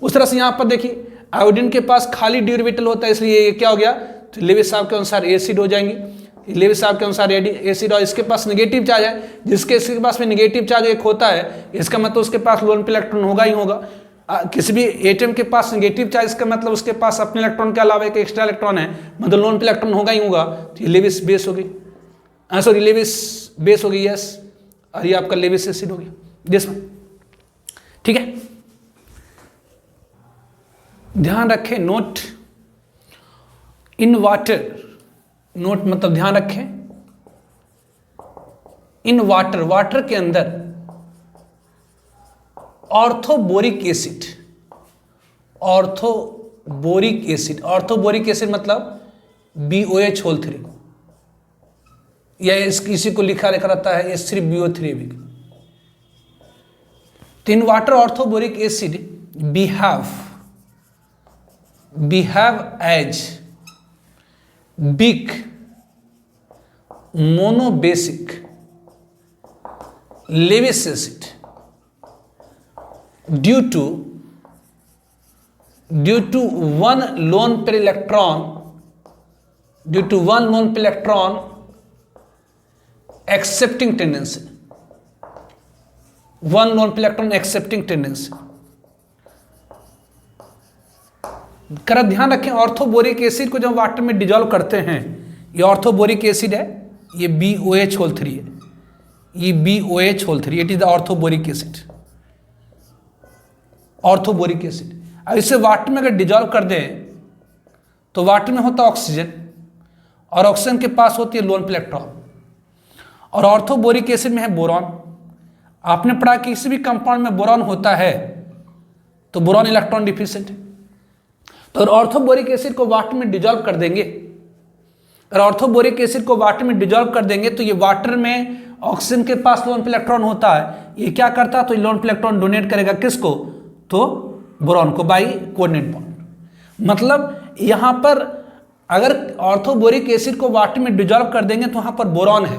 उस तरह से यहाँ पर देखिए आयोडीन के पास खाली डी ऑर्बिटल होता है, इसलिए ये क्या हो गया, तो लेविस साहब के अनुसार एसिड हो जाएंगी। लेविस साहब के अनुसार एसिड, और इसके पास नेगेटिव चार्ज है, जिसके इसके पास में नेगेटिव चार्ज एक होता है, इसका मतलब उसके पास लोन पे इलेक्ट्रॉन होगा ही होगा। किसी भी एटम के पास नेगेटिव चार्ज का मतलब उसके पास अपने इलेक्ट्रॉन के अलावा एक एक्स्ट्रा इलेक्ट्रॉन है, मतलब लोन पे इलेक्ट्रॉन होगा ही होगा। तो ये लेविस बेस हो गई, सॉरी लेविस बेस हो गई, यस। और ये आपका लेविस एसिड हो गया जिसमें, ठीक है। ध्यान रखें, नोट इन वाटर, नोट मतलब ध्यान रखें, इन वाटर, वाटर के अंदर orthoboric acid, orthoboric acid, orthoboric acid मतलब BOH3, या इसी को लिखा रहता है H3BO3 भी। तो in water orthoboric acid behave as weak monobasic Lewis acid due to one lone pair electron accepting tendency, one lone pair electron accepting tendency। कर ध्यान रखें, ऑर्थोबोरिक एसिड को जब वाटर में डिजोल्व करते हैं, ये ऑर्थोबोरिक एसिड है, ये BOH3 है, ये BOH3, it is the orthoboric acid, orthoboric acid. अब इसे वाटर में अगर डिजोल्व कर दें तो वाटर में होता ऑक्सीजन, और ऑक्सीजन के पास होती है लोन पे इलेक्ट्रॉन, और ऑर्थोबोरिक एसिड में है बोरॉन। आपने पढ़ा कि किसी भी कंपाउंड में बोरॉन होता है तो बोरॉन इलेक्ट्रॉन डिफिशिएंट है। तो ऑर्थोबोरिक एसिड को वाटर में डिजोल्व कर देंगे, और ऑर्थोबोरिक एसिड को वाटर में डिजोल्व कर देंगे तो ये वाटर में ऑक्सीजन के पास लोन पे इलेक्ट्रॉन होता है, ये क्या करता, तो लोन इलेक्ट्रॉन डोनेट करेगा किसको, तो बोरॉन को बाई कोऑर्डिनेट बॉन्ड। मतलब यहां पर अगर ऑर्थोबोरिक एसिड को वाटर में डिजॉल्व कर देंगे तो वहां पर बोरॉन है,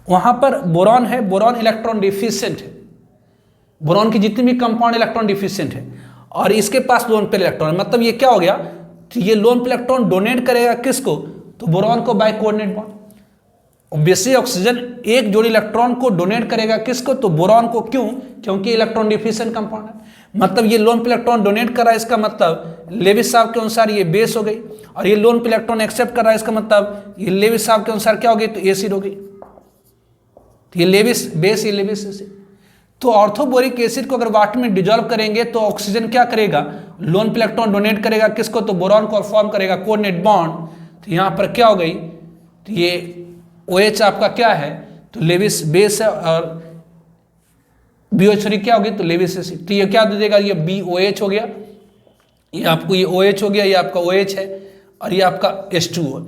वहां पर बोरॉन है, बोरॉन इलेक्ट्रॉन डिफिशिएंट है, बोरॉन की जितनी भी कंपाउंड इलेक्ट्रॉन डिफिशिएंट है, और इसके पास लोन पेयर इलेक्ट्रॉन। मतलब ये क्या हो गया, तो ये लोन पेयर इलेक्ट्रॉन डोनेट करेगा किसको, तो बोरॉन को by coordinate bond. Obviously oxygen एक जोड़ी इलेक्ट्रॉन को डोनेट करेगा किसको, तो बोरॉन को। क्यों, क्योंकि इलेक्ट्रॉन डिफिशिएंट कंपाउंड है। मतलब ये लोन पेयर इलेक्ट्रॉन डोनेट कर रहा है, इसका मतलब लेविस साहब के अनुसार ये बेस हो गई, और ये लोन पेयर इलेक्ट्रॉन एक्सेप्ट कर रहा है, इसका मतलब ये लेविस साहब के अनुसार क्या हो गई, तो एसिड हो गई। तो ये लेविस बेस, ये लेविस एसिड। तो ऑर्थोबोरिक एसिड को अगर वाटर में डिजॉल्व करेंगे तो ऑक्सीजन क्या करेगा, लोन पेयर इलेक्ट्रॉन डोनेट करेगा किसको, तो बोरॉन को, और फॉर्म करेगा कोऑर्डिनेट बॉन्ड। तो यहाँ पर क्या हो गई, तो ये OH आपका क्या है, तो लेविस बेस है, और BOH क्या होगी, तो लेविस एसिड। तो ये क्या दे देगा, ये BOH हो गया, ये आपको ये OH हो गया, ये आपका OH है, और ये आपका H2O,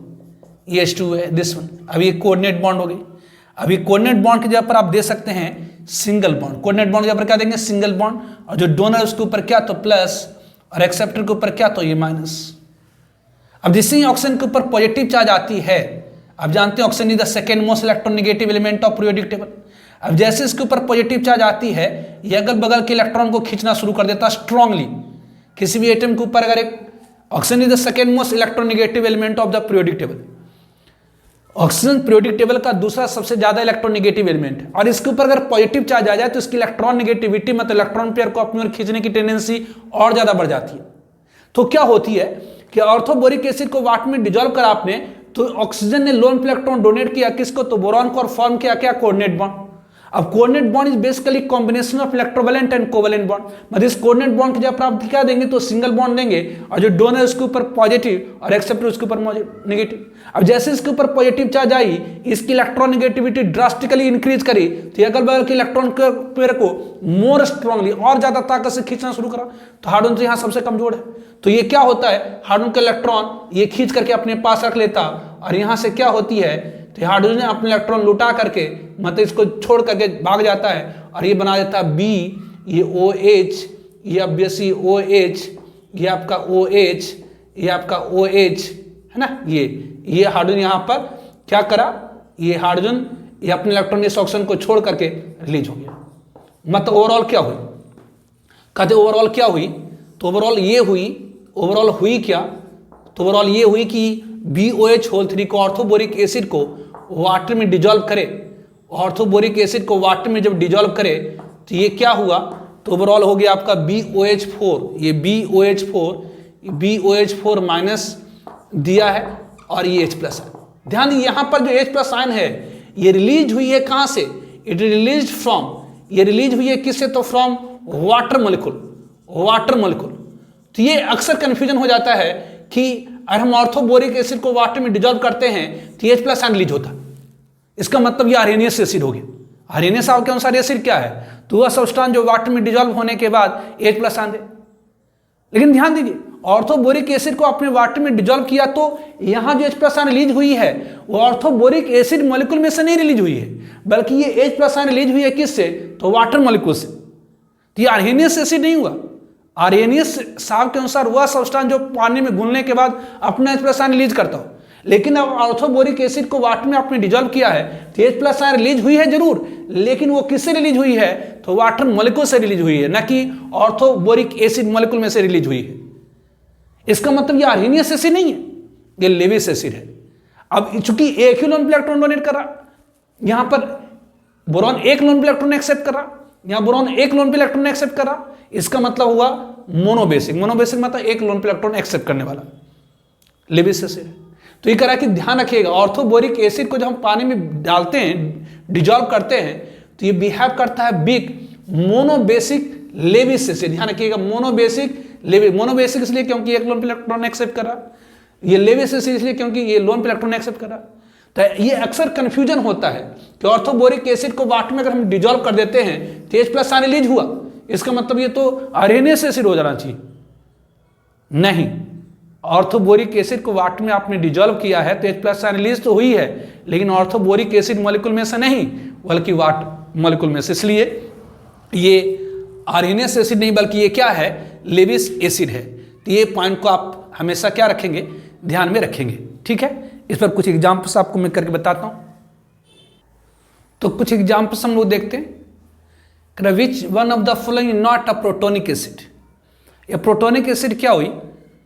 ये H2O है दिस वन। अब ये कोऑर्डिनेट बॉन्ड हो गई। अभी कोऑर्डिनेट बॉन्ड की जगह पर आप दे सकते हैं सिंगल बॉन्ड। कोऑर्डिनेट बॉन्ड के ऊपर क्या देंगे, सिंगल बॉन्ड, और जो डोनर उसके ऊपर क्या, तो प्लस, और एक्सेप्टर के ऊपर क्या, तो ये माइनस। अब जैसे ही ऑक्सीजन के ऊपर पॉजिटिव चार्ज आती है, आप जानते हैं oxygen is the second most electronegative element of periodic table. अब जैसे इसके ऊपर पॉजिटिव चार्ज आती है, ये अगल बगल के इलेक्ट्रॉन को खींचना शुरू कर देता है स्ट्रांगली। किसी भी एटम के ऊपर अगर एक oxygen is the second most electronegative element of the periodic table, oxygen periodic table का दूसरा सबसे ज्यादा इलेक्ट्रोनेगेटिव एलिमेंट है, और इसके ऊपर अगर पॉजिटिव चार्ज आ जाए तो इसकी इलेक्ट्रॉन नेगेटिविटी, मतलब इलेक्ट्रॉन पेयर को अपनी ओर खींचने की टेंडेंसी और ज्यादा बढ़ जाती है। तो क्या होती है कि ऑर्थोबोरिक एसिड को वाटर में डिजॉल्व कर आपने, तो ऑक्सीजन ने लोन पेयर इलेक्ट्रॉन डोनेट किया किसको, तो बोरॉन को, और फॉर्म किया क्या, कोऑर्डिनेट बॉन्ड। अब coordinate bond is basically combination of electrovalent and covalent bond. मतलब इस कोऑर्डिनेट बॉन्ड की जगह आप क्या देंगे, तो सिंगल बॉन्ड देंगे, और जो डोनर उसके ऊपर पॉजिटिव और एक्सेप्टर उसके ऊपर नेगेटिव। अब जैसे इसके ऊपर पॉजिटिव चार्ज आई, इसकी इलेक्ट्रॉन नेगेटिविटी ड्रास्टिकली इंक्रीज करी, तो अगल बगल के इलेक्ट्रॉन पेयर को मोर स्ट्रांगली और ज्यादा ताकत से खींचना शुरू करा। तो हार्डन तो यहाँ सबसे कमजोर है, तो ये क्या होता है, हार्डन का इलेक्ट्रॉन ये खींच करके अपने पास रख लेता, और यहाँ से क्या होती है, तो हाइड्रोजन अपने इलेक्ट्रॉन लुटा करके, मतलब इसको छोड़ करके भाग जाता है, और ये बना देता है B, ये OH, ये ऑब्वियसली OH, ये आपका OH, ये आपका OH है ना। ये हाइड्रोजन यहाँ पर क्या करा, ये हाइड्रोजन ये अपने इलेक्ट्रॉन इस ऑक्सीजन को छोड़ करके रिलीज हो गया। मतलब ओवरऑल क्या हुई, कहते ओवरऑल क्या हुई, तो ओवरऑल ये हुई, ओवरऑल हुई क्या, तो ओवरऑल ये हुई कि BOH3 को, ऑर्थोबोरिक एसिड को वाटर में डिजॉल्व करे, ऑर्थोबोरिक एसिड को वाटर में जब डिजॉल्व करे तो ये क्या हुआ, तो ओवरऑल हो गया आपका BOH4, ये BOH4 माइनस दिया है, और ये H प्लस है। ध्यान दीजिए यहाँ पर जो H प्लस आयन है ये रिलीज हुई है कहाँ से, इट रिलीज फ्रॉम, ये रिलीज हुई है किससे, तो from water molecule, water molecule. तो ये अक्सर कंफ्यूजन हो जाता है कि अगर हम ऑर्थोबोरिक एसिड को वाटर में डिजॉल्व करते हैं तो H प्लस आयन रिलीज होता है, इसका मतलब ये आर्सेनियस एसिड हो गया। आर्सेनियस साहब के अनुसार एसिड क्या है, तो वह सब्सटेंस जो वाटर में डिजॉल्व होने के बाद H प्लस आयन दे। लेकिन ध्यान दीजिए ऑर्थोबोरिक एसिड को आपने वाटर में डिजॉल्व किया तो यहाँ जो H प्लस आयन रिलीज हुई है वो ऑर्थोबोरिक एसिड मॉलिक्यूल में से नहीं रिलीज हुई है, बल्कि ये H प्लस आयन रिलीज हुई है किससे, तो वाटर मॉलिक्यूल से। तो ये आर्सेनियस एसिड नहीं हुआ। आर्सेनियस साहब के अनुसार वह सब्सटेंस जो पानी में घुलने के बाद अपना H प्लस आयन रिलीज करता हो, लेकिन अब ऑर्थोबोरिक एसिड को वाटर में आपने डिजॉल्व किया है तो H प्लस आयन रिलीज हुई है जरूर, लेकिन वो किससे रिलीज हुई है, तो वाटर मॉलिक्यूल से रिलीज हुई है, न कि ऑर्थोबोरिक एसिड मॉलिक्यूल में से रिलीज हुई है। इसका मतलब ये आर्सेनियस एसिड नहीं है, ये लेविस एसिड है। अब चूंकि एक ही लोन इलेक्ट्रॉन डोनेट कर रहा, यहां पर बोरॉन एक लोन इलेक्ट्रॉन एक्सेप्ट कर रहा, यहां बोरॉन एक लोन इलेक्ट्रॉन एक्सेप्ट कर रहा, इसका मतलब हुआ मोनोबेसिक। मोनोबेसिक मतलब एक लोन इलेक्ट्रॉन एक्सेप्ट करने वाला, लेविस एसिड है। तो ये करा कि ध्यान रखिएगा ऑर्थोबोरिक एसिड को जब हम पानी में डालते हैं, डिजॉल्व करते हैं, तो ये बिहेव करता है बिग मोनोबेसिक लेविस एसिड। ध्यान रखिएगा मोनोबेसिक लेविस, मोनोबेसिक इसलिए क्योंकि एक लोन इलेक्ट्रॉन एक्सेप्ट कर रहा, ये लेविस एसिड इसलिए क्योंकि ये लोन इलेक्ट्रॉन एक्सेप्ट कर रहा। तो ये अक्सर कंफ्यूजन होता है कि ऑर्थोबोरिक एसिड को वाटर में अगर हम डिजॉल्व कर देते हैं तो H प्लस आयन रिलीज हुआ, इसका मतलब ये तो आर्सेनियस एसिड हो जाना चाहिए। नहीं, ऑर्थोबोरिक एसिड को वाटर में आपने डिजॉल्व किया है तो H प्लस आयन रिलीज तो हुई है, लेकिन ऑर्थोबोरिक एसिड मॉलिक्यूल में से नहीं, बल्कि वाटर मॉलिक्यूल में से, इसलिए ये आर्हेनियस एसिड नहीं बल्कि ये क्या है, लेविस एसिड है। तो ये पॉइंट को आप हमेशा क्या रखेंगे, ध्यान में रखेंगे। ठीक है, इस पर कुछ एग्जाम्पल्स आपको मैं करके बताता हूं। तो कुछ एग्जाम्पल्स हम लोग देखते हैं। Which one of the following not a protonic acid. ये प्रोटोनिक एसिड क्या हुई,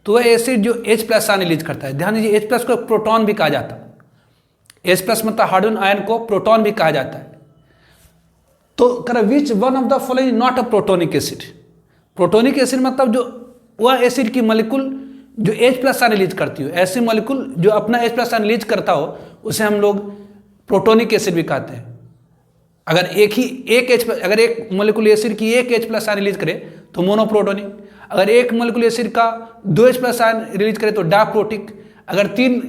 तो वह एसिड जो H+ आयन रिलीज करता है। ध्यान दीजिए, H+ को प्रोटॉन भी कहा जाता है। H+ मतलब हाइड्रोजन आयन को प्रोटॉन भी कहा जाता है। तो which one of the following not a protonic acid. Protonic acid मतलब जो वह एसिड की मॉलिक्यूल जो H+ आयन रिलीज करती हो, ऐसी मॉलिक्यूल जो अपना H+ आयन रिलीज करता हो उसे हम लोग प्रोटोनिक एसिड भी कहते हैं। अगर एक मॉलिक्यूल एसिड की एक H+ आयन रिलीज करे तो मोनोप्रोटोनिक। अगर एक मॉलिक्यूल एसिड का 2 H+ आयन रिलीज करे तो डायप्रोटिक। अगर 3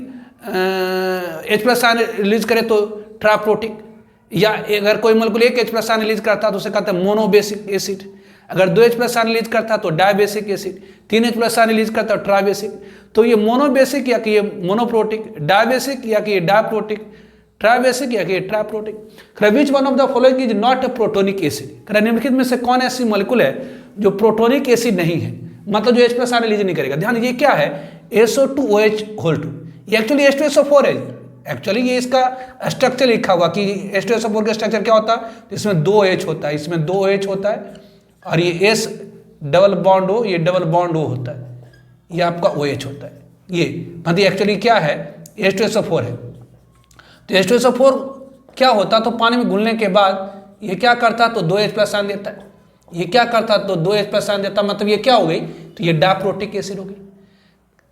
H+ आयन रिलीज करे तो ट्राइप्रोटिक। या अगर कोई मॉलिक्यूल एक H+ आयन रिलीज करता है तो उसे कहते हैं मोनोबेसिक एसिड। अगर 2 H+ आयन रिलीज करता है तो dibasic acid. 3 H+ ion release करता है ट्राइबेसिक। तो ये मोनोबेसिक या कि ये मोनोप्रोटिक, डायबेसिक या कि ये डायप्रोटिक, ट्राइबेसिक या कि triprotic. Which one of the following is not a protonic acid. निम्नलिखित में से कौन ऐसी मॉलिक्यूल है जो प्रोटोनिक एसिड नहीं है, मतलब जो H+ आयन रिलीज नहीं करेगा। ध्यान दीजिए क्या है, SO2OH2। ये एक्चुअली H2SO4 है। एक्चुअली ये इसका स्ट्रक्चर लिखा हुआ कि H2SO4 का स्ट्रक्चर क्या होता है, इसमें 2 H होता है, इसमें 2 H होता है और ये S डबल बॉन्ड O, ये डबल बॉन्ड O होता है, ये आपका OH होता है। ये मतलब एक्चुअली क्या है, H2SO4 है। तो H2SO4 क्या होता, तो पानी में घुलने के बाद ये क्या करता, तो 2 H+ आयन देता है। ये क्या करता, तो 2 H+ आयन देता, मतलब ये क्या हो गई, तो ये डायप्रोटिक एसिड हो गई।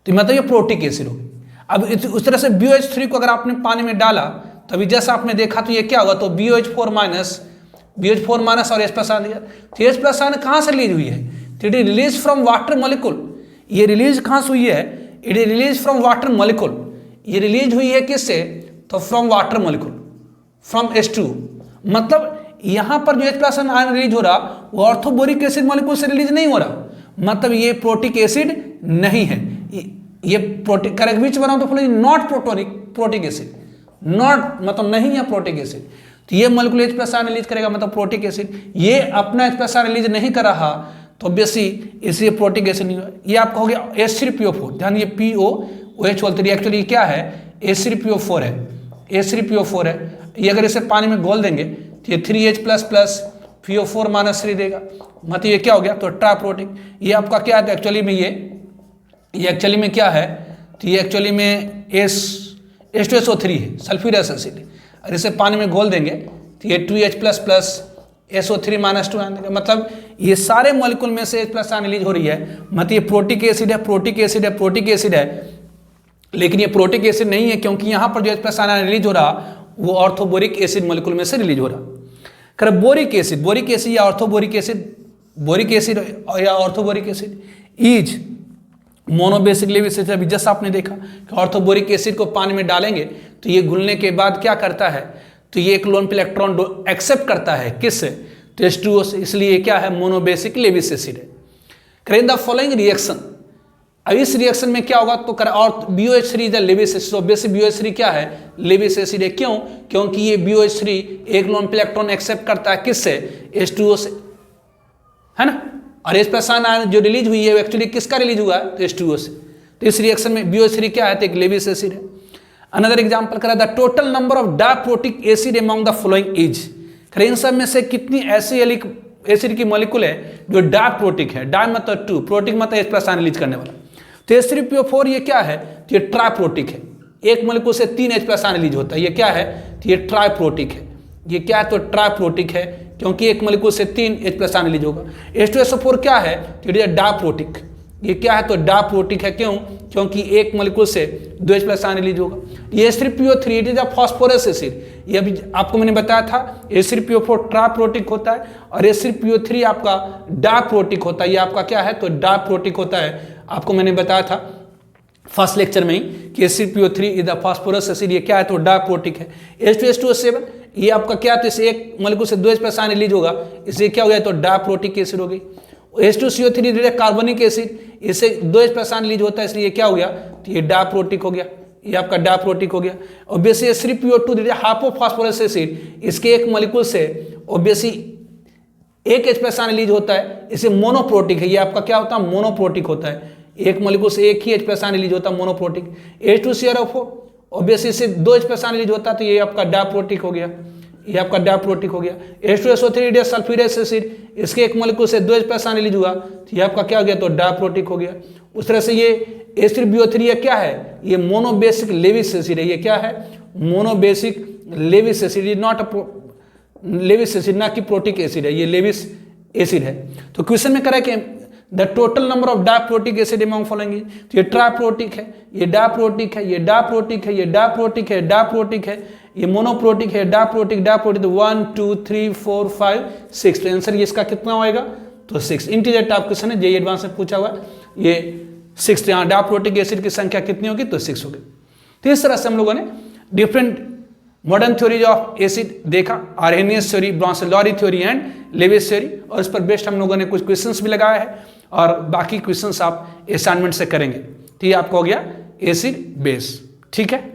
तो मतलब ये प्रोटिक एसिड हो गई। अब उस तरह से BOH3 को अगर आपने पानी में डाला तो अभी जैसा आपने देखा तो ये क्या होगा, तो BOH4 माइनस और H+ आयन दिया। तो H+ आयन कहाँ से रिलीज हुई है, तो it is release from water molecule. ये रिलीज कहाँ से हुई है, it is release from water molecule. ये रिलीज हुई है किससे, तो from water molecule, from H2। मतलब यहां पर जो H+ आयन रिलीज हो रहा वो ऑर्थोबोरिक एसिड मॉलिक्यूल से रिलीज नहीं हो रहा, मतलब ये प्रोटिक एसिड नहीं है। ये protic correct which one of the following not protic acid, not मतलब नहीं है प्रोटिक एसिड। तो ये मॉलिक्यूल H+ आयन रिलीज करेगा मतलब प्रोटिक एसिड। ये अपना H+ आयन रिलीज नहीं कर रहा तो ऑब्वियसली इसलिए प्रोटिक एसिड नहीं हुआ। ये आपका हो गया H3PO4। ध्यान ये POOH बोलते, एक्चुअली क्या है, H3PO4 है, H3PO4 है। ये अगर इसे पानी में घोल देंगे तो ये 3H++ PO4 -3 देगा, मतलब ये क्या हो गया, तो ट्राइप्रोटिक। ये आपका क्या है, एक्चुअली में ये एक्चुअली में क्या है, तो ये एक्चुअली में H2SO3 है, सल्फ्यूरस एसिड। और इसे पानी में घोल देंगे तो ये 2H++ SO3 -2 आयन देगा। मतलब ये सारे मॉलिक्यूल में से H+ आयन रिलीज हो रही है, मतलब ये प्रोटिक एसिड है, प्रोटिक एसिड है, प्रोटिक एसिड है। लेकिन ये प्रोटिक एसिड नहीं है क्योंकि यहाँ पर जो H+ आयन रिलीज हो रहा वो ऑर्थोबोरिक एसिड मॉलिक्यूल में से रिलीज हो रहा। बोरिक एसिड या ऑर्थोबोरिक एसिड, बोरिक एसिड या orthoboric acid is monobasic Lewis acid. अभी जैसा आपने देखा कि ऑर्थोबोरिक एसिड को पानी में डालेंगे तो ये घुलने के बाद क्या करता है, तो ये एक लोन पे इलेक्ट्रॉन एक्सेप्ट करता है किससे, तो H2O से, इसलिए ये क्या है, मोनोबेसिक लेविस एसिड है। करें द फॉलोइंग रिएक्शन। अब इस रिएक्शन में क्या होगा, तो और BOH3 is Lewis acid. Obviously BOH3 क्या है, लेविस एसिड है। क्यों, क्योंकि ये BOH3 एक लोन पे इलेक्ट्रॉन एक्सेप्ट करता है किससे, H2O से, है ना। और H+ आयन जो रिलीज हुई है एक्चुअली किसका रिलीज हुआ है, तो H2O से। तो इस रिएक्शन में BOH3 क्या है, तो एक लेविस एसिड है। अनदर एग्जांपल करा, the total number of diprotic acid among the following is. इन सब में से कितनी ऐसी एसिड की मॉलिक्यूल है जो डायप्रोटिक है। डाय मतलब 2, प्रोटिक मतलब H+ आयन रिलीज करने वाला। तो H3PO4 ये क्या है, तो ये ट्राइप्रोटिक है। एक मॉलिक्यूल से 3 H+ आयन रिलीज होता है, ये क्या है, तो ये ट्राइप्रोटिक है। ये क्या है, तो ट्राइप्रोटिक है क्योंकि एक मॉलिक्यूल से 3 H+ आयन रिलीज होगा। H2SO4 क्या है, तो ये डायप्रोटिक। ये क्या है, तो डायप्रोटिक है। क्यों, क्योंकि एक मॉलिक्यूल से 2 H+ आयन रिलीज होगा। ये H3PO3 it is a phosphorus acid. ये अभी आपको मैंने बताया था, H3PO4 ट्राइप्रोटिक होता है और H3PO3 आपका डायप्रोटिक होता है। ये आपका क्या है, तो डायप्रोटिक होता है। आपको मैंने बताया था फर्स्ट लेक्चर में ही कि H3PO3 is the phosphorus acid. ये क्या है, तो डायप्रोटिक है। H2SO7 ये आपका क्या, तो इसे एक मॉलिक्यूल से 2 H+ आयन रिलीज होगा, इसलिए क्या हो गया, तो डायप्रोटिक एसिड हो गई। H2CO3 कार्बनिक एसिड, इसे 2 H+ आयन रिलीज होता है, इसलिए क्या हो गया, तो ये डायप्रोटिक हो गया। ये आपका डायप्रोटिक हो गया। और बेसिक H3PO2 हाइपोफॉस्फोरस एसिड, इसके एक मॉलिक्यूल से ऑब्वियसली एक H प्लस आयन रिलीज होता है, इसे मोनोप्रोटिक है, ये आपका क्या होता है, मोनोप्रोटिक होता है। एक मॉलिक्यूल से एक ही H प्लस आयन रिलीज होता है, मोनोप्रोटिक। H2CrO4 ऑब्वियसली इससे 2 H प्लस आयन रिलीज होता है, तो ये आपका डायप्रोटिक हो गया, ये आपका डायप्रोटिक हो गया। H2SO3 सल्फ्यूरिक एसिड, इसके एक मॉलिक्यूल से 2 H प्लस आयन रिलीज हुआ, तो ये आपका क्या हो गया, तो डायप्रोटिक हो गया। उस तरह से ये H3BO3 ये क्या है, ये मोनोबेसिक लेविस एसिड है, ये क्या है, मोनोबेसिक लेविस एसिड, ये नॉट लेविस एसिड, ना कि प्रोटिक एसिड है, ये लेविस एसिड है। तो क्वेश्चन में करा कि the total number of diprotic acid among following, तो ये ट्राइप्रोटिक है, ये डायप्रोटिक है, ये डायप्रोटिक है, ये डायप्रोटिक है, डायप्रोटिक है, ये मोनोप्रोटिक है, डायप्रोटिक डायप्रोटिक, 1 2 3 4 5 6, तो आंसर ये इसका कितना होएगा, तो 6। इंटीजर टाइप क्वेश्चन है, जेईई एडवांस में पूछा हुआ, ये 6, यहाँ डायप्रोटिक एसिड की संख्या कितनी होगी, तो 6 होगी। तो इस तरह से हम लोगों ने different modern theories of acid देखा, Arrhenius theory, Bronsted Lowry theory and Lewis theory, और इस पर बेस्ड हम लोगों ने कुछ क्वेश्चंस भी लगाया है, और बाकी क्वेश्चंस आप असाइनमेंट से करेंगे। तो ये आपका हो गया एसिड बेस, ठीक है।